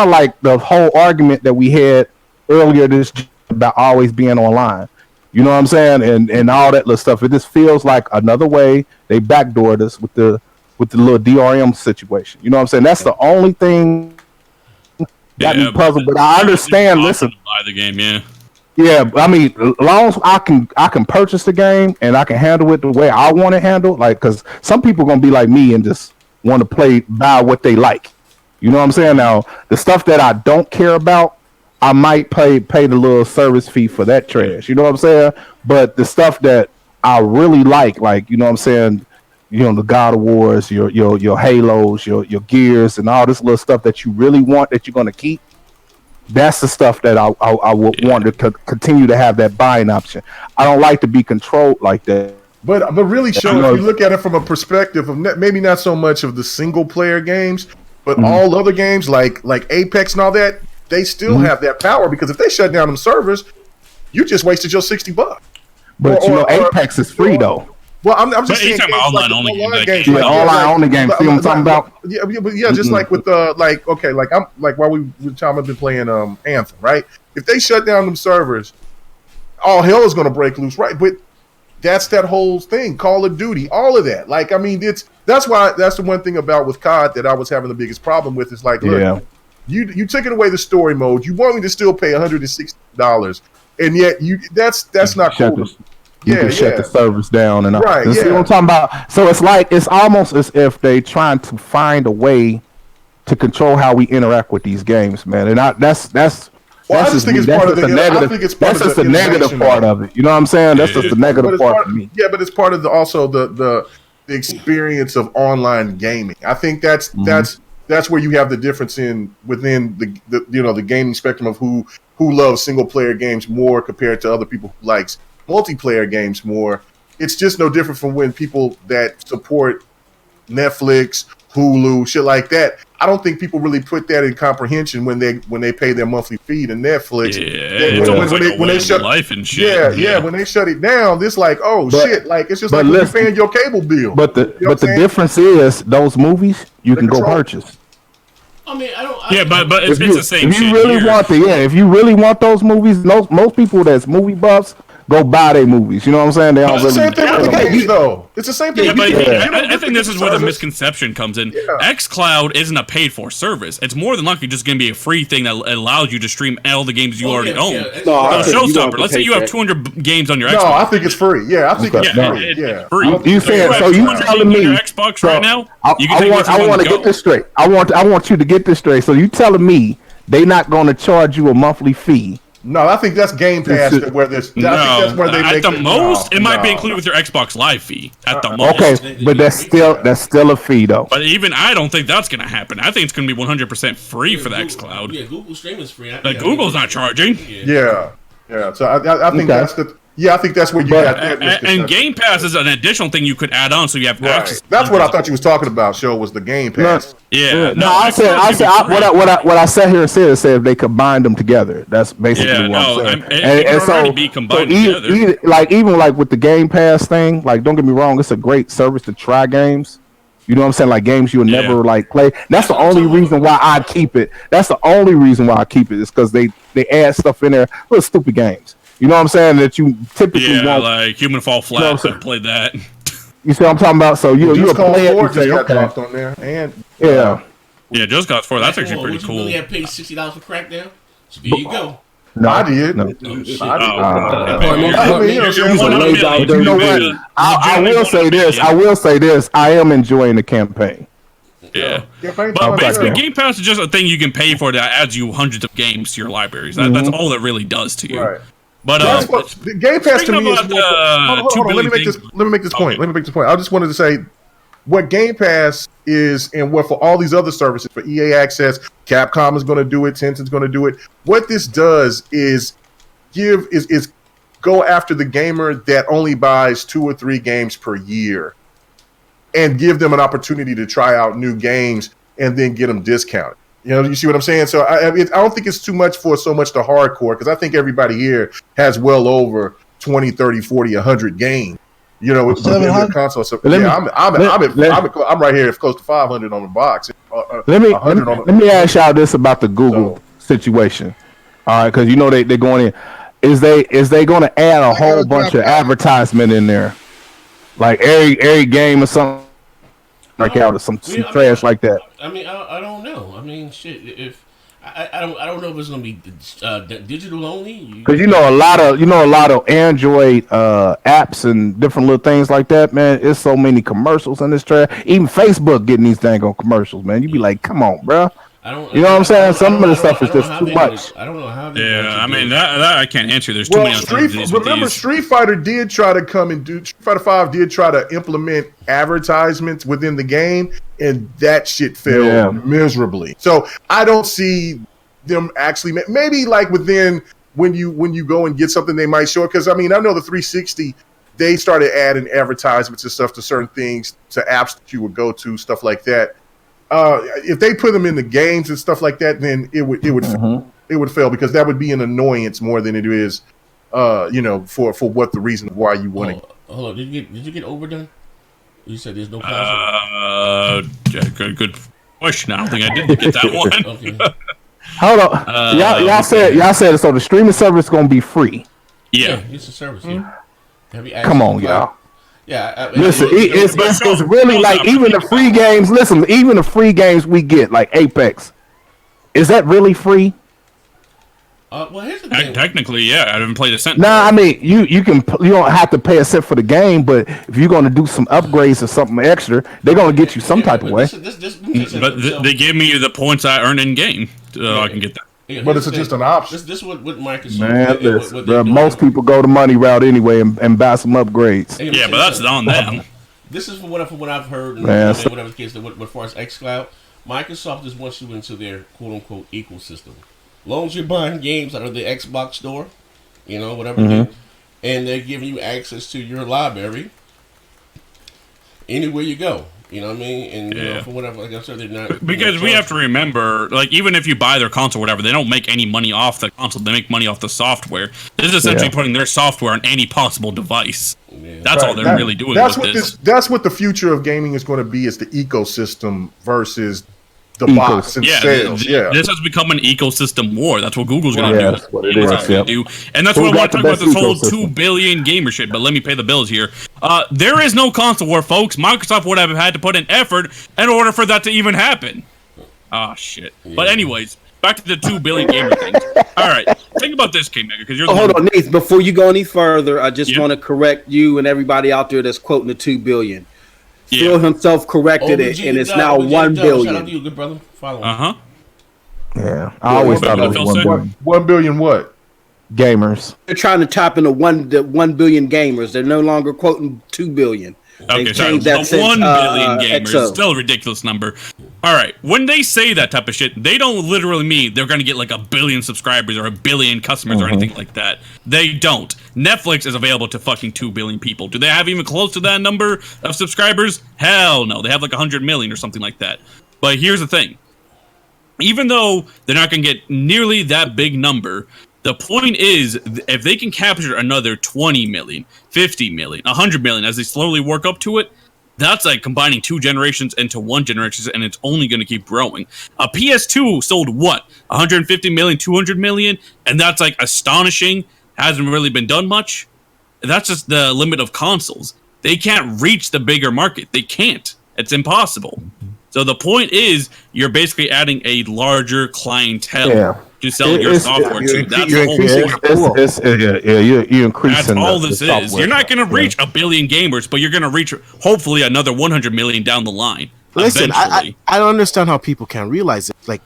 of like the whole argument that we had earlier this about always being online. You know what I'm saying? And all that little stuff. It just feels like another way they backdoored us with the little DRM situation. You know what I'm saying? That's the only thing got me puzzled. But I understand. Listen, buy the game, yeah. Yeah, I mean, as long as I can purchase the game and I can handle it the way I want it handled, like, because some people are gonna be like me and just want to buy what they like. You know what I'm saying? Now, the stuff that I don't care about, I might pay the little service fee for that trash. You know what I'm saying? But the stuff that I really like, you know what I'm saying, you know, the God of Wars, your Halos, your Gears, and all this little stuff that you really want that you're gonna keep. That's the stuff that I would want to continue to have that buying option. I don't like to be controlled like that. But really, if you look at it from a perspective of maybe not so much of the single player games, but all other games like Apex and all that, they still have that power, because if they shut down them servers, you just wasted your $60. But Apex is free though. Well, I'm just saying online only games. Online only games. See what I'm talking about? Yeah, just like with while we have been playing Anthem, right? If they shut down them servers, all hell is going to break loose, right? But that's that whole thing, Call of Duty, all of that. Like, I mean, that's the one thing about with COD that I was having the biggest problem with. Is like, look, you took it away the story mode. You want me to still pay $160, and yet that's not cool. You can shut the servers down and right. See what I'm talking about? So it's almost as if they trying to find a way to control how we interact with these games, man. And that's Well, I just think it's part of the negative. I think it's part that's of just the the negative part of it. You know what I'm saying? That's just the negative part for me. Yeah, but it's part of also the experience of online gaming. I think that's where you have the difference within the gaming spectrum of who loves single player games more compared to other people who likes multiplayer games more. It's just no different from when people that support Netflix, Hulu, shit like that. I don't think people really put that in comprehension when they pay their monthly fee to Netflix. When they shut life and shit. Yeah. When they shut it down, it's like, shit. Like it's just like when you're paying your cable bill. But the difference is those movies you can go purchase. I mean, I don't. But it's the same. If you really if you really want those movies, most people that's movie buffs go buy their movies. You know what I'm saying? They don't It's the same thing with the games, though. It's the same thing. Yeah, but I think this is where the misconception comes in. Yeah. xCloud isn't a paid-for service. It's more than likely just going to be a free thing that allows you to stream all the games you already own. No, Showstopper. Let's say you have 200 games on your Xbox. No, I think it's free. Yeah, I think it's free. It's free. You saying so? You telling me your Xbox right now? I want to get this straight. I want you to get this straight. So you telling me they not going to charge you a monthly fee? No, I think that's Game Pass where this. That's where they at the most, it might be included with your Xbox Live fee. At the most, okay, but that's still a fee though. But even I don't think that's gonna happen. I think it's gonna be 100% free for the xCloud. Yeah, Google streaming is free. Google's not charging. Yeah. So I think that's the. Yeah, I think that's where you got that. And Game Pass is an additional thing you could add on, so you have access. That's what I thought you was talking about. Show was the Game Pass. Yeah. No, I said what I sat here and said if they combine them together. That's basically what I'm saying. And so be combined together. Even with the Game Pass thing, like don't get me wrong, it's a great service to try games. You know what I'm saying? Like games you'll never play. That's the only reason why I keep it. That's the only reason why I keep it is because they add stuff in there. Little stupid games. You know what I'm saying? That you typically won't. Like Human Fall Flat. I played that. You see what I'm talking about? So you'll play it and say, okay. On there. And Just Cause 4. That's actually pretty cool. You really have paid $60 for Crackdown? So there you go. No, I did. No. You know what? I will say this. I am enjoying the campaign. Yeah. But basically, Game Pass is just a thing you can pay for that adds you hundreds of games to your libraries. That's all it really does to you. Right. But the Game Pass to me is hold on, let me make this point. I just wanted to say what Game Pass is, and what for all these other services, for EA Access, Capcom is going to do it, Tencent's going to do it. What this does is go after the gamer that only buys 2 or 3 games per year, and give them an opportunity to try out new games and then get them discounted. You see what I'm saying? So I don't think it's too much for so much the hardcore, because I think everybody here has well over 20, 30, 40, 100 games. With the console. So I'm right here, close to 500 on the box. Let me ask y'all this about the Google situation. All right, because they're going in. Is they going to add a whole bunch of advertisement in there, like every game or something? Out of some trash like that. I mean, I don't know. I mean, shit. If I don't know if it's gonna be digital only. Because a lot of Android apps and different little things like that, man. It's so many commercials in this trash. Even Facebook getting these dang on commercials, man. You be like, come on, bro. You know what I'm saying? Some of the stuff is just too much. I don't know how. Yeah, I mean that I can't answer. There's too many. Remember, Street Fighter did try to come and do. Street Fighter 5 did try to implement advertisements within the game, and that shit failed miserably. So I don't see them actually. Maybe like within when you go and get something, they might show it. Because I mean, I know the 360. They started adding advertisements and stuff to certain things, to apps that you would go to, stuff like that. If they put them in the games and stuff like that, then it would fail, because that would be an annoyance more than it is, for what the reason why you want it. Hold on, did you get overdone? You said there's no console. Good question. I don't think I did get that one. Okay. Hold on, y'all said so. The streaming service is gonna be free. Yeah, it's a service. Yeah. Come on, y'all. Yeah, listen, it's really like even the free games. Listen, even the free games we get, like Apex, is that really free? Well, here's the thing. Technically, yeah, I haven't played a cent. Nah, I mean you don't have to pay a cent for the game, but if you're going to do some upgrades or something extra, they're going to get you some type of way. But they give me the points I earn in game, so I can get that. Yeah, but it's just an option. This is what Microsoft. Man, what they're doing. most people go the money route anyway and buy some upgrades. Hey, Yeah, but that's on them. This is from what I've heard, and Man, whatever the case. But as far as xCloud, Microsoft just wants you into their quote unquote ecosystem. As long as you're buying games out of the Xbox store, whatever, and they're giving you access to your library anywhere you go. You know what I mean? And for whatever, like I said, they're not because we have to remember, like, even if you buy their console, or whatever, they don't make any money off the console. They make money off the software. This is essentially putting their software on any possible device. Yeah. That's all they're really doing. That's with this. That's what the future of gaming is going to be: is the ecosystem versus the box and sales. This has become an ecosystem war. That's what Google's going to do. That's what it is. And that's what I want to talk about, this whole 2 billion gamer shit. But let me pay the bills here. There is no console war, folks. Microsoft would have had to put in effort in order for that to even happen. Ah, shit. Yeah. But anyways, back to the 2 billion gamer things. All right, think about this, K-Mega, because you're. Hold on, Nate. Before you go any further, I just want to correct you and everybody out there that's quoting the 2 billion. Phil himself corrected it, and it's now 1 billion. Shout out to you, good brother. Follow. Yeah, I always thought it was 1 billion. 1 billion what? Gamers. They're trying to tap into 1 billion gamers. They're no longer quoting 2 billion. Okay, sorry. The 1 billion gamers, still a ridiculous number. All right, when they say that type of shit, they don't literally mean they're going to get like 1 billion subscribers or 1 billion customers or anything like that. They don't. Netflix is available to fucking 2 billion people. Do they have even close to that number of subscribers? Hell no. They have like 100 million or something like that. But here's the thing. Even though they're not going to get nearly that big number, the point is, if they can capture another 20 million, 50 million, 100 million as they slowly work up to it, that's like combining 2 generations into 1 generation, and it's only going to keep growing. A PS2 sold what? 150 million, 200 million? And that's like astonishing. Hasn't really been done much. That's just the limit of consoles. They can't reach the bigger market. They can't. It's impossible. So the point is, you're basically adding a larger clientele to sell your software to. That's the whole point. You're increasing. That's all this is. You're not going to reach 1 billion gamers, but you're going to reach hopefully another 100 million down the line. Listen, I don't understand how people can't realize it. Like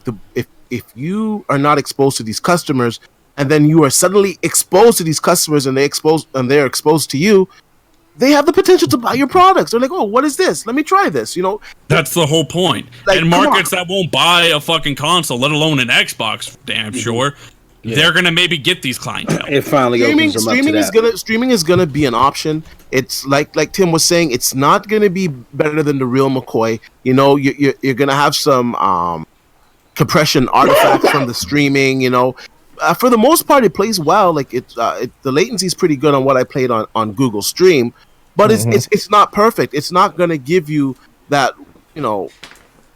if you are not exposed to these customers, and then you are suddenly exposed to these customers, and they're exposed to you, they have the potential to buy your products. They're like, oh, what is this? Let me try this. That's the whole point. Like, and markets that won't buy a fucking console, let alone an Xbox, damn sure, they're gonna maybe get these clientele. It finally streaming is gonna be an option. It's like Tim was saying, it's not gonna be better than the real McCoy. You're gonna have some compression artifacts from the streaming. For the most part, it plays well. Like the latency is pretty good on what I played on Google Stream, but it's not perfect. It's not going to give you that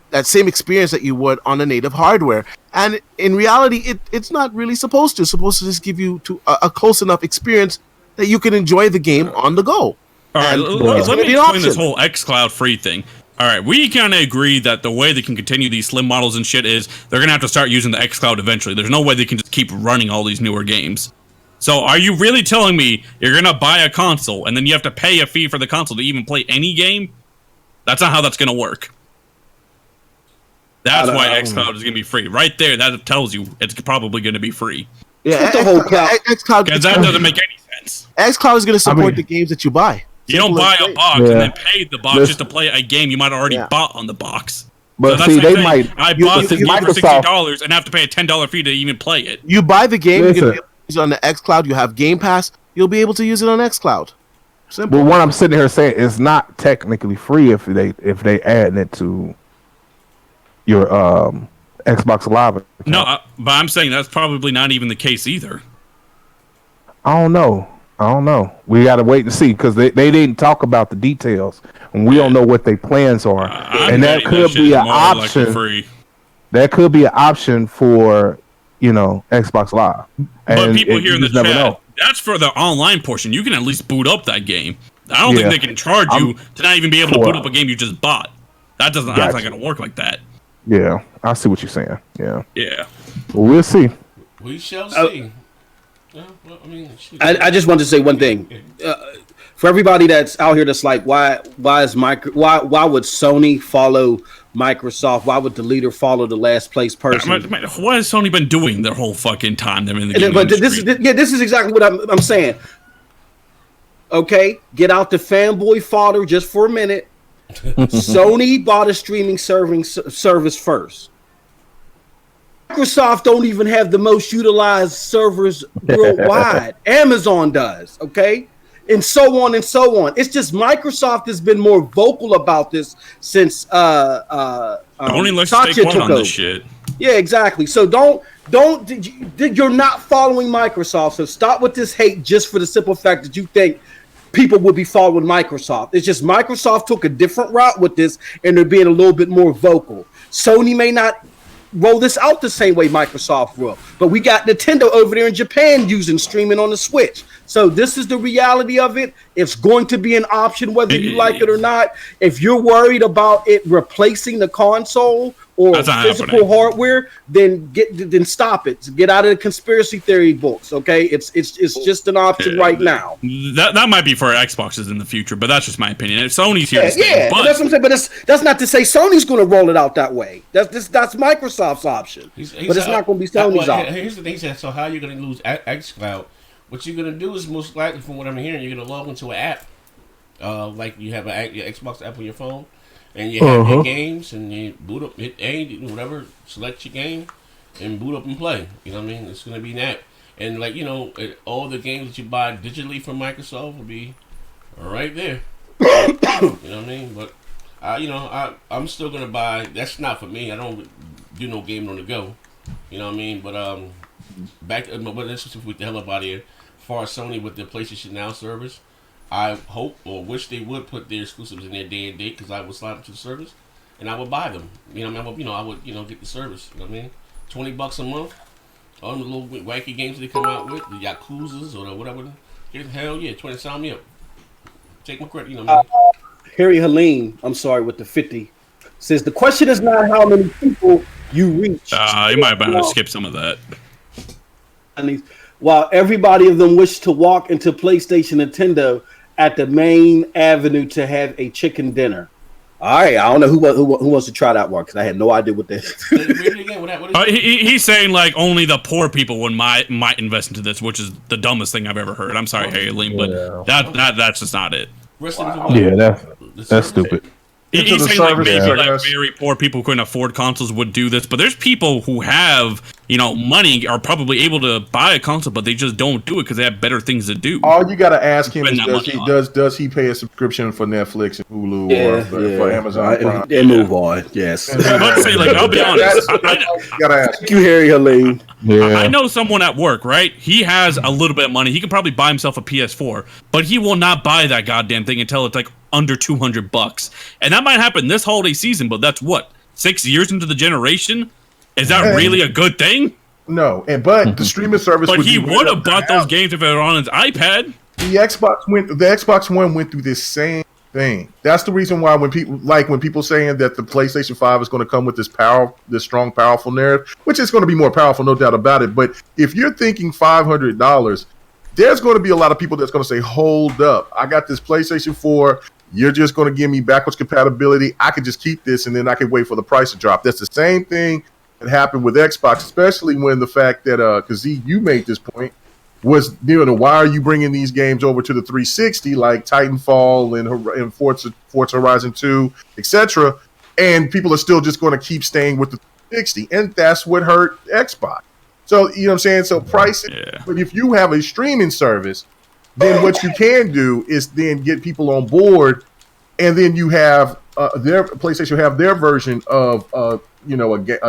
that same experience that you would on a native hardware. And in reality, it's not really supposed to. It's supposed to just give you a close enough experience that you can enjoy the game on the go. All right, let me explain this whole xCloud free thing. All right, we kind of agree that the way they can continue these slim models and shit is they're going to have to start using the xCloud eventually. There's no way they can just keep running all these newer games. So are you really telling me you're going to buy a console and then you have to pay a fee for the console to even play any game? That's not how that's going to work. That's why xCloud is going to be free. Right there, that tells you it's probably going to be free. Yeah, the whole xCloud, because that doesn't make any sense. xCloud is going to support the games that you buy. You don't buy a box and then pay the box just to play a game you might already bought on the box. But so see, they might. I bought this game for $60 and have to pay a $10 fee to even play it. You buy the game, you're going to use it on the xCloud. You have Game Pass, you'll be able to use it on xCloud. Simple. But what I'm sitting here saying is not technically free if they add it to your Xbox Live account. No, but I'm saying that's probably not even the case either. I don't know. We got to wait and see because they didn't talk about the details, and we don't know what their plans are. And that could be an option. That could be an option for Xbox Live. But people here in the chat, that's for the online portion. You can at least boot up that game. I don't think they can charge you to not even be able to boot up a game you just bought. That's not going to work like that. Yeah, I see what you're saying. Yeah. Well, we'll see. We shall see. I just wanted to say one thing. For everybody that's out here that's like, why would Sony follow Microsoft. Why would the leader follow the last place person? What has Sony been doing their whole fucking time? Them in the game But this is exactly what I'm saying. Okay, get out the fanboy fodder just for a minute. Sony bought a streaming service first. Microsoft don't even have the most utilized servers worldwide. Amazon does, okay? And so on and so on. It's just Microsoft has been more vocal about this since only let's take one on this shit. Yeah, exactly. So you're not following Microsoft. So stop with this hate just for the simple fact that you think people would be following Microsoft. It's just Microsoft took a different route with this, and they're being a little bit more vocal. Sony may not roll this out the same way Microsoft will, but we got Nintendo over there in Japan using streaming on the Switch. So this is the reality of it. It's going to be an option whether you like it or not. If you're worried about it replacing the console or physical hardware, then stop it. Get out of the conspiracy theory books. Okay, it's just an option right now. That might be for Xboxes in the future, but that's just my opinion. If Sony's here to stay, but that's what I'm saying. But that's not to say Sony's going to roll it out that way. That's Microsoft's option, but it's not going to be Sony's option. Here's the thing: so how you're going to lose xCloud? What you're going to do is most likely, from what I'm hearing, you're going to log into an app, like you have your Xbox app on your phone. And you have your games, and you boot up, hit A, whatever, select your game, and boot up and play. You know what I mean? It's going to be that. And, like, all the games that you buy digitally from Microsoft will be right there. You know what I mean? But, I'm still going to buy. That's not for me. I don't do no game on the go. You know what I mean? But, but let's just with the hell up out of here. As far as Sony with the PlayStation Now service, I hope or wish they would put their exclusives in their day and date, because I would slide them to the service and I would buy them. I would get the service. You know what I mean? $20 a month. All the little wacky games they come out with, the Yakuzas or the whatever. Hell yeah, 20. Sign me up. Take my credit. You know what I mean? Harry Helene, I'm sorry, with the 50 says the question is not how many people you reach. You might have to skip some of that. While everybody of them wish to walk into PlayStation Nintendo at the main avenue to have a chicken dinner. All right, I don't know who wants to try that one, because I had no idea what that is. He's saying like only the poor people might invest into this, which is the dumbest thing I've ever heard. I'm sorry, Harry Lee, but that's just not it. Wow. Yeah, that's stupid. He's saying like maybe like very poor people who couldn't afford consoles would do this, but there's people who have money, are probably able to buy a console, but they just don't do it because they have better things to do. All you got to ask him is does he pay a subscription for Netflix and Hulu or for Amazon Prime? And move on. Yes. Let's say, like, I'll be honest. Thank you, Harry Helene. Yeah. I know someone at work, right? He has a little bit of money. He can probably buy himself a PS4, but he will not buy that goddamn thing until it's like under $200. And that might happen this holiday season, but that's what, 6 years into the generation? Is that really a good thing? No, but the streaming service. But he would have bought those games if it were on his iPad. The Xbox One went through this same thing. That's the reason why when people saying that the PlayStation 5 is going to come with this strong, powerful narrative, which is going to be more powerful, no doubt about it. But if you're thinking $500, there's going to be a lot of people that's going to say, "Hold up, I got this PlayStation 4. You're just going to give me backwards compatibility. I could just keep this, and then I could wait for the price to drop." That's the same thing that happened with Xbox, especially when the fact that, because you made this point, was, why are you bringing these games over to the 360, like Titanfall and Forza Horizon 2, etc., and people are still just going to keep staying with the 360, and that's what hurt Xbox. So, you know what I'm saying? So pricing, but if you have a streaming service, then what you can do is then get people on board, and then you have their PlayStation have their version of a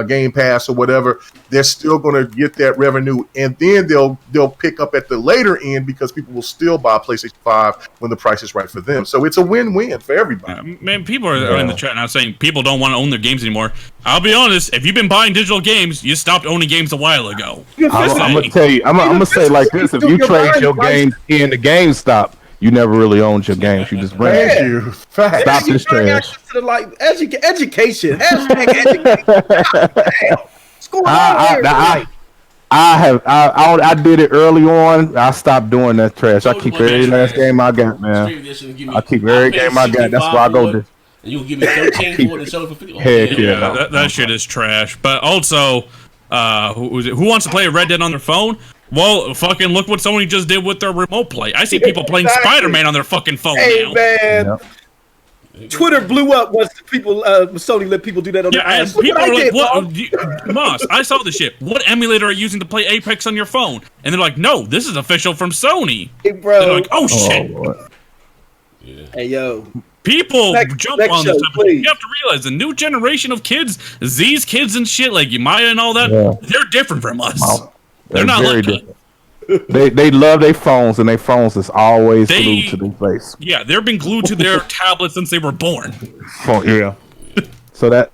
Game Pass or whatever. They're still going to get that revenue, and then they'll pick up at the later end because people will still buy a PlayStation 5 when the price is right for them. So it's a win-win for everybody. Man, people are in the chat now saying people don't want to own their games anymore. I'll be honest, if you've been buying digital games, you stopped owning games a while ago. I'm gonna tell you, I'm gonna say it like this: if you trade your games in the GameStop, you never really owned your games. You just ran. Thank you. Fact. Stop this trash. Education. Hashtag education. What's going on here? I did it early on. I stopped doing that trash. I keep every last game I got, man. I keep every game I got. That's why I go to. and you'll give me 13 for it and sell it for 50. Oh, Heck Yeah, that shit is trash. But also, who wants to play Red Dead on their phone? Well, fucking look what Sony just did with their remote play. I see people playing Spider-Man on their fucking phone now. Man. Twitter blew up once Sony let people do that on their and apps. people are like, "What, Moss? I saw this shit. What emulator are you using to play Apex on your phone?" And they're like, "No, this is official from Sony." Hey, bro. They're like, "Oh shit!" Hey, yo. People jump on this type of thing. please. You have to realize the new generation of kids, Z's kids and shit, like Maya and all that, they're different from us. They're not very like different. They love their phones, and their phones is always glued to their face. Yeah, they've been glued to their tablets since they were born. Yeah. So that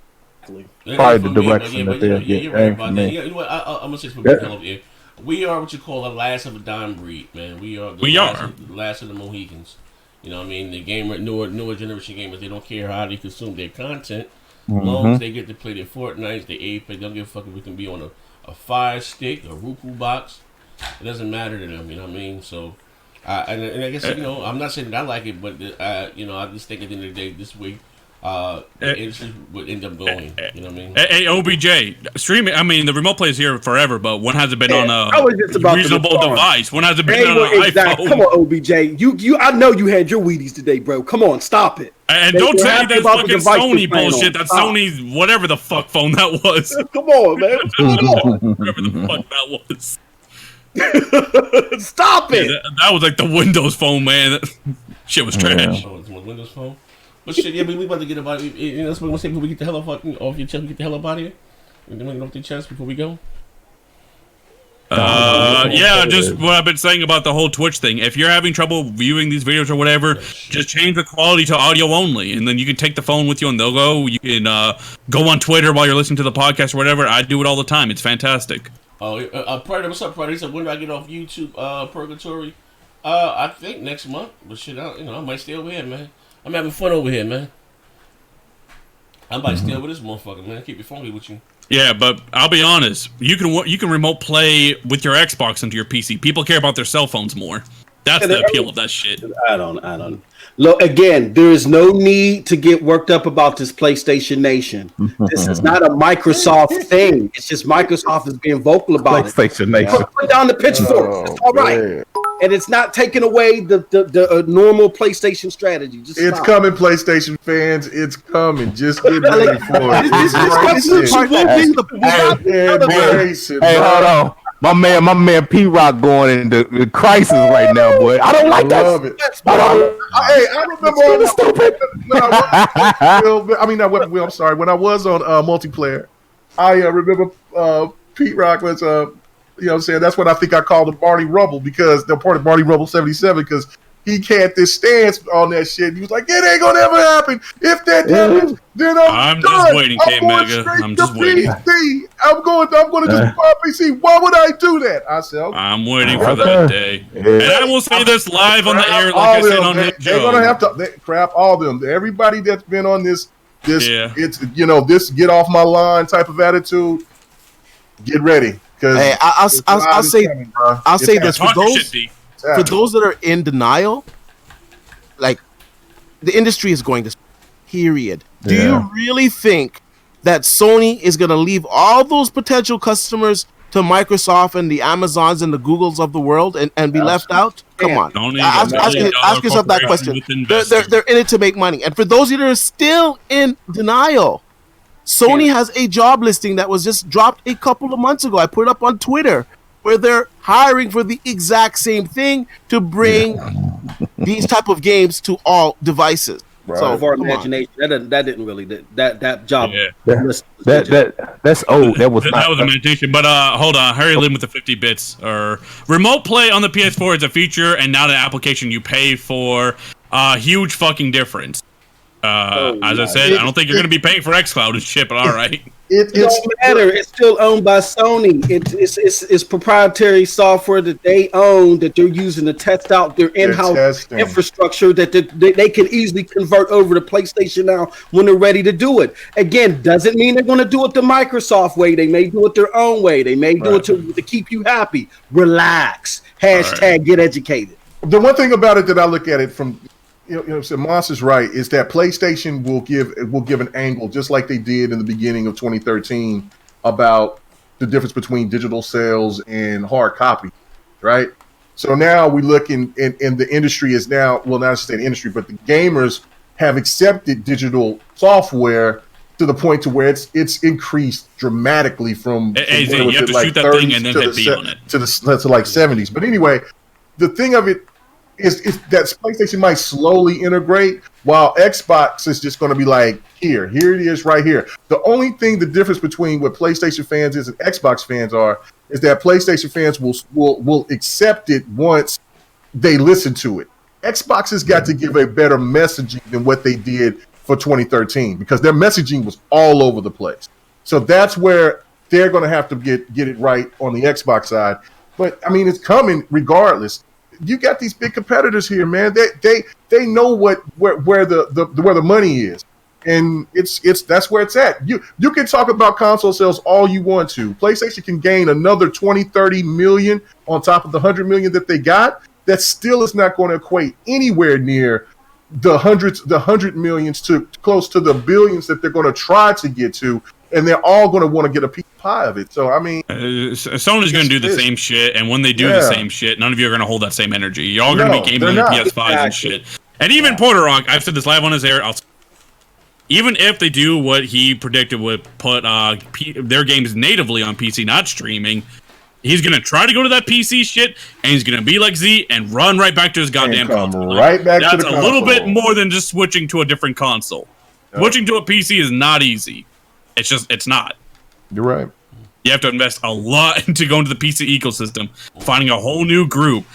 probably the me, direction that they're you're right about that. You know what? I'm gonna say something over here. We are what you call the last of a dime breed, man. We are the last of the Mohicans. You know what I mean? The newer generation gamers, they don't care how they consume their content. As long as they get to play their Fortnite, their Apex, they don't give a fuck if we can be on a Fire Stick, a Roku box. It doesn't matter to them, you know what I mean? So, and I guess, I'm not saying that I like it, but, I just think at the end of the day, this week, it just would end up going, you know what I mean? Hey, OBJ, streaming, I mean, the remote play is here forever, but when has it been on a reasonable device? When has it been on an iPhone? Come on, OBJ. I know you had your Wheaties today, bro. Come on, stop it. And don't say that fucking Sony bullshit. That's Sony's whatever the fuck phone that was. Come on, man. Come on. Whatever the fuck that was. Stop it! Yeah, that was like the Windows phone, man. That shit was trash. Oh, it's my Windows phone. But shit, yeah, we about to get about it. That's what I'm saying. Before we get the hell off your chest, we get the hell up out of here. We get off your chest before we go. Just what I've been saying about the whole Twitch thing. If you're having trouble viewing these videos or whatever, just change the quality to audio only, and then you can take the phone with you and they'll go. You can go on Twitter while you're listening to the podcast or whatever. I do it all the time. It's fantastic. Oh, Predator, what's up, Predator? He said, when do I get off YouTube, Purgatory? I think next month. But shit, I might stay over here, man. I'm having fun over here, man. I might stay over this motherfucker, man. Keep it funky with you. Yeah, but I'll be honest. You can remote play with your Xbox into your PC. People care about their cell phones more. That's the appeal of that shit. I don't. Look, again, there is no need to get worked up about this PlayStation Nation. This is not a Microsoft thing. It's just Microsoft is being vocal about PlayStation Nation. Put down the pitchfork. It's all right. Man. And it's not taking away the normal PlayStation strategy. It's coming, PlayStation fans. It's coming. Just get ready for it. Hey, hold on. My man P-Rock going into crisis right now, boy. I don't like that. I remember all the stupid. I'm sorry. When I was on multiplayer, I remember P-Rock was that's what I think I called him Barney Rubble, because they're part of Barney Rubble 77, because he had this stance on that shit. He was like, it ain't gonna ever happen. If that happens, then I'm done. Just waiting, K-Mega. I'm just waiting. I'm going to just buy PC. Why would I do that? I said, okay. I'm waiting for that day. Yeah. And I will say this live on the air, like I said on his show. They're gonna have to crap all of them. Everybody that's been on this it's this get off my line type of attitude. Get ready. Hey, I'll say this for those that are in denial, like, the industry is going to, period. Do you really think that Sony is going to leave all those potential customers to Microsoft and the Amazons and the Googles of the world and be left out? Come on. Ask yourself that question. They're in it to make money. And for those of you that are still in denial, Sony has a job listing that was just dropped a couple of months ago. I put it up on Twitter, where they're hiring for the exact same thing to bring these type of games to all devices. Right. So, for imagination, that didn't really that job. Yeah. That's old. That was imagination. But hold on, Harry Lynn with the 50 bits or remote play on the PS4 is a feature and not an application you pay for. Huge fucking difference. As I said, I don't think you're going to be paying for xCloud and shit, but all right. It doesn't matter. It's still owned by Sony. It's proprietary software that they own, that they're using to test out their in-house infrastructure that they can easily convert over to PlayStation now when they're ready to do it. Again, doesn't mean they're going to do it the Microsoft way. They may do it their own way. They may do it to keep you happy. Relax. # get educated. The one thing about it that I look at it from So Monster's right. Is that PlayStation will give an angle just like they did in the beginning of 2013 about the difference between digital sales and hard copy, right? So now we look in the industry is now, well, not just the industry, but the gamers have accepted digital software to the point to where it's increased dramatically from you have to shoot that thing and then hit B on it to like 70s. But anyway, the thing of it is that PlayStation might slowly integrate, while Xbox is just going to be like, here it is right here. The only thing, the difference between what PlayStation fans is and Xbox fans are, is that PlayStation fans will accept it once they listen to it. Xbox has got to give a better messaging than what they did for 2013, because their messaging was all over the place. So that's where they're going to have to get it right on the Xbox side. But I mean, it's coming regardless. You got these big competitors here, man. They know where the money is, and that's where it's at. You can talk about console sales all you want to. PlayStation can gain another 20-30 million on top of the 100 million that they got. That still is not going to equate anywhere near the hundred millions to close to the billions that they're going to try to get to, and they're all going to want to get a piece of pie of it. So I mean, Sony's going to do the same shit, and when they do the same shit, none of you are going to hold that same energy. You're all going to be gaming on your PS5s and shit. And even Porter, I've said this live on his air. Even if they do what he predicted would put their games natively on PC, not streaming, he's going to try to go to that PC shit, and he's going to be like Z and run right back to his goddamn console. Right back to the console. console. That's a little bit more than just switching to a different console. Yep. Switching to a PC is not easy. It's not. You're right. You have to invest a lot into going to the PC ecosystem, finding a whole new group,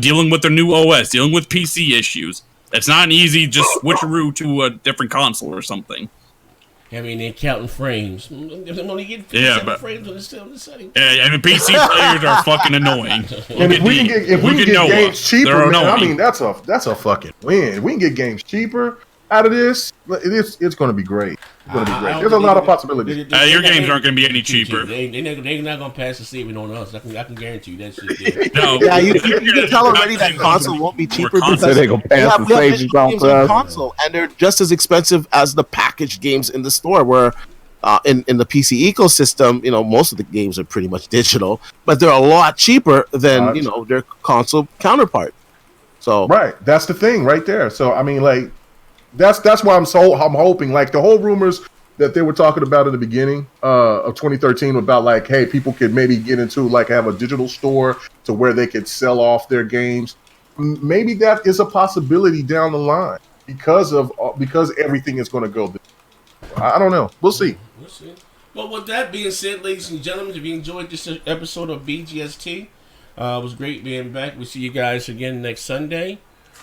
dealing with their new OS, dealing with PC issues. It's not an easy just switcheroo to a different console or something. I mean, they're counting frames. They're only getting frames on the setting. Yeah, and the PC players are fucking annoying. And if we can get games cheaper, man, I mean, that's a fucking win. If we can get games cheaper out of this, it's going to be great. It's going to be great. There's a lot of possibilities. Your games aren't going to be any cheaper. They're not going to pass the statement on us. I can guarantee you that shit. No. Yeah, you can tell already that console won't be cheaper because they're going to pass the savings on games on console, and they're just as expensive as the packaged games in the store. Where in the PC ecosystem, most of the games are pretty much digital, but they're a lot cheaper than their console counterpart. So right, that's the thing right there. So I mean, like. That's why I'm hoping, like, the whole rumors that they were talking about in the beginning of 2013 about, like, hey, people could maybe get into, like, have a digital store to where they could sell off their games. Maybe that is a possibility down the line because everything is going to go. I don't know. We'll see. Well, with that being said, ladies and gentlemen, if you enjoyed this episode of BGST, it was great being back. We'll see you guys again next Sunday.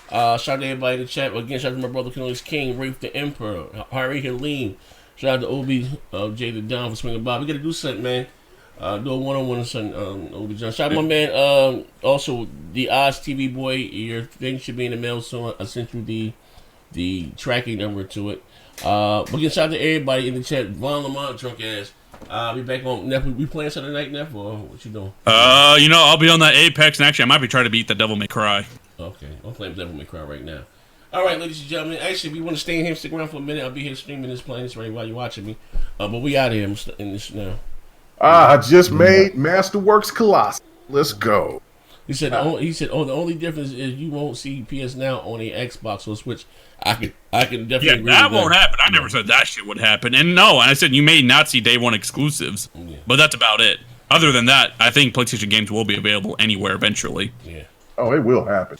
Shout out to everybody in the chat. Again, shout out to my brother Cornelius King, Rafe the Emperor, Harry Helene. Shout out to Obi J the Don for swinging by. We got to do something, man. Do a one-on-one or something, Obi John. Shout out to my man, also the Oz TV boy. Your thing should be in the mail soon. I sent you the tracking number to it. Again, shout out to everybody in the chat. Von Lamont, drunk ass. Be back on Neff. We playing Saturday night, Neff, or what you doing? I'll be on that Apex, and actually, I might be trying to beat the Devil May Cry. Okay, I'm playing Devil May Cry right now. All right, ladies and gentlemen. Actually, if you want to stay in here, stick around for a minute. I'll be here streaming this, playing this right while you're watching me. But we out of here in this now. I just made Masterworks Colossus. Let's go. He said, the only difference is you won't see PS Now on a Xbox or Switch. I can definitely. Yeah, that won't happen. I never said that shit would happen. And no, I said you may not see day one exclusives, but that's about it. Other than that, I think PlayStation games will be available anywhere eventually. Yeah. Oh, it will happen.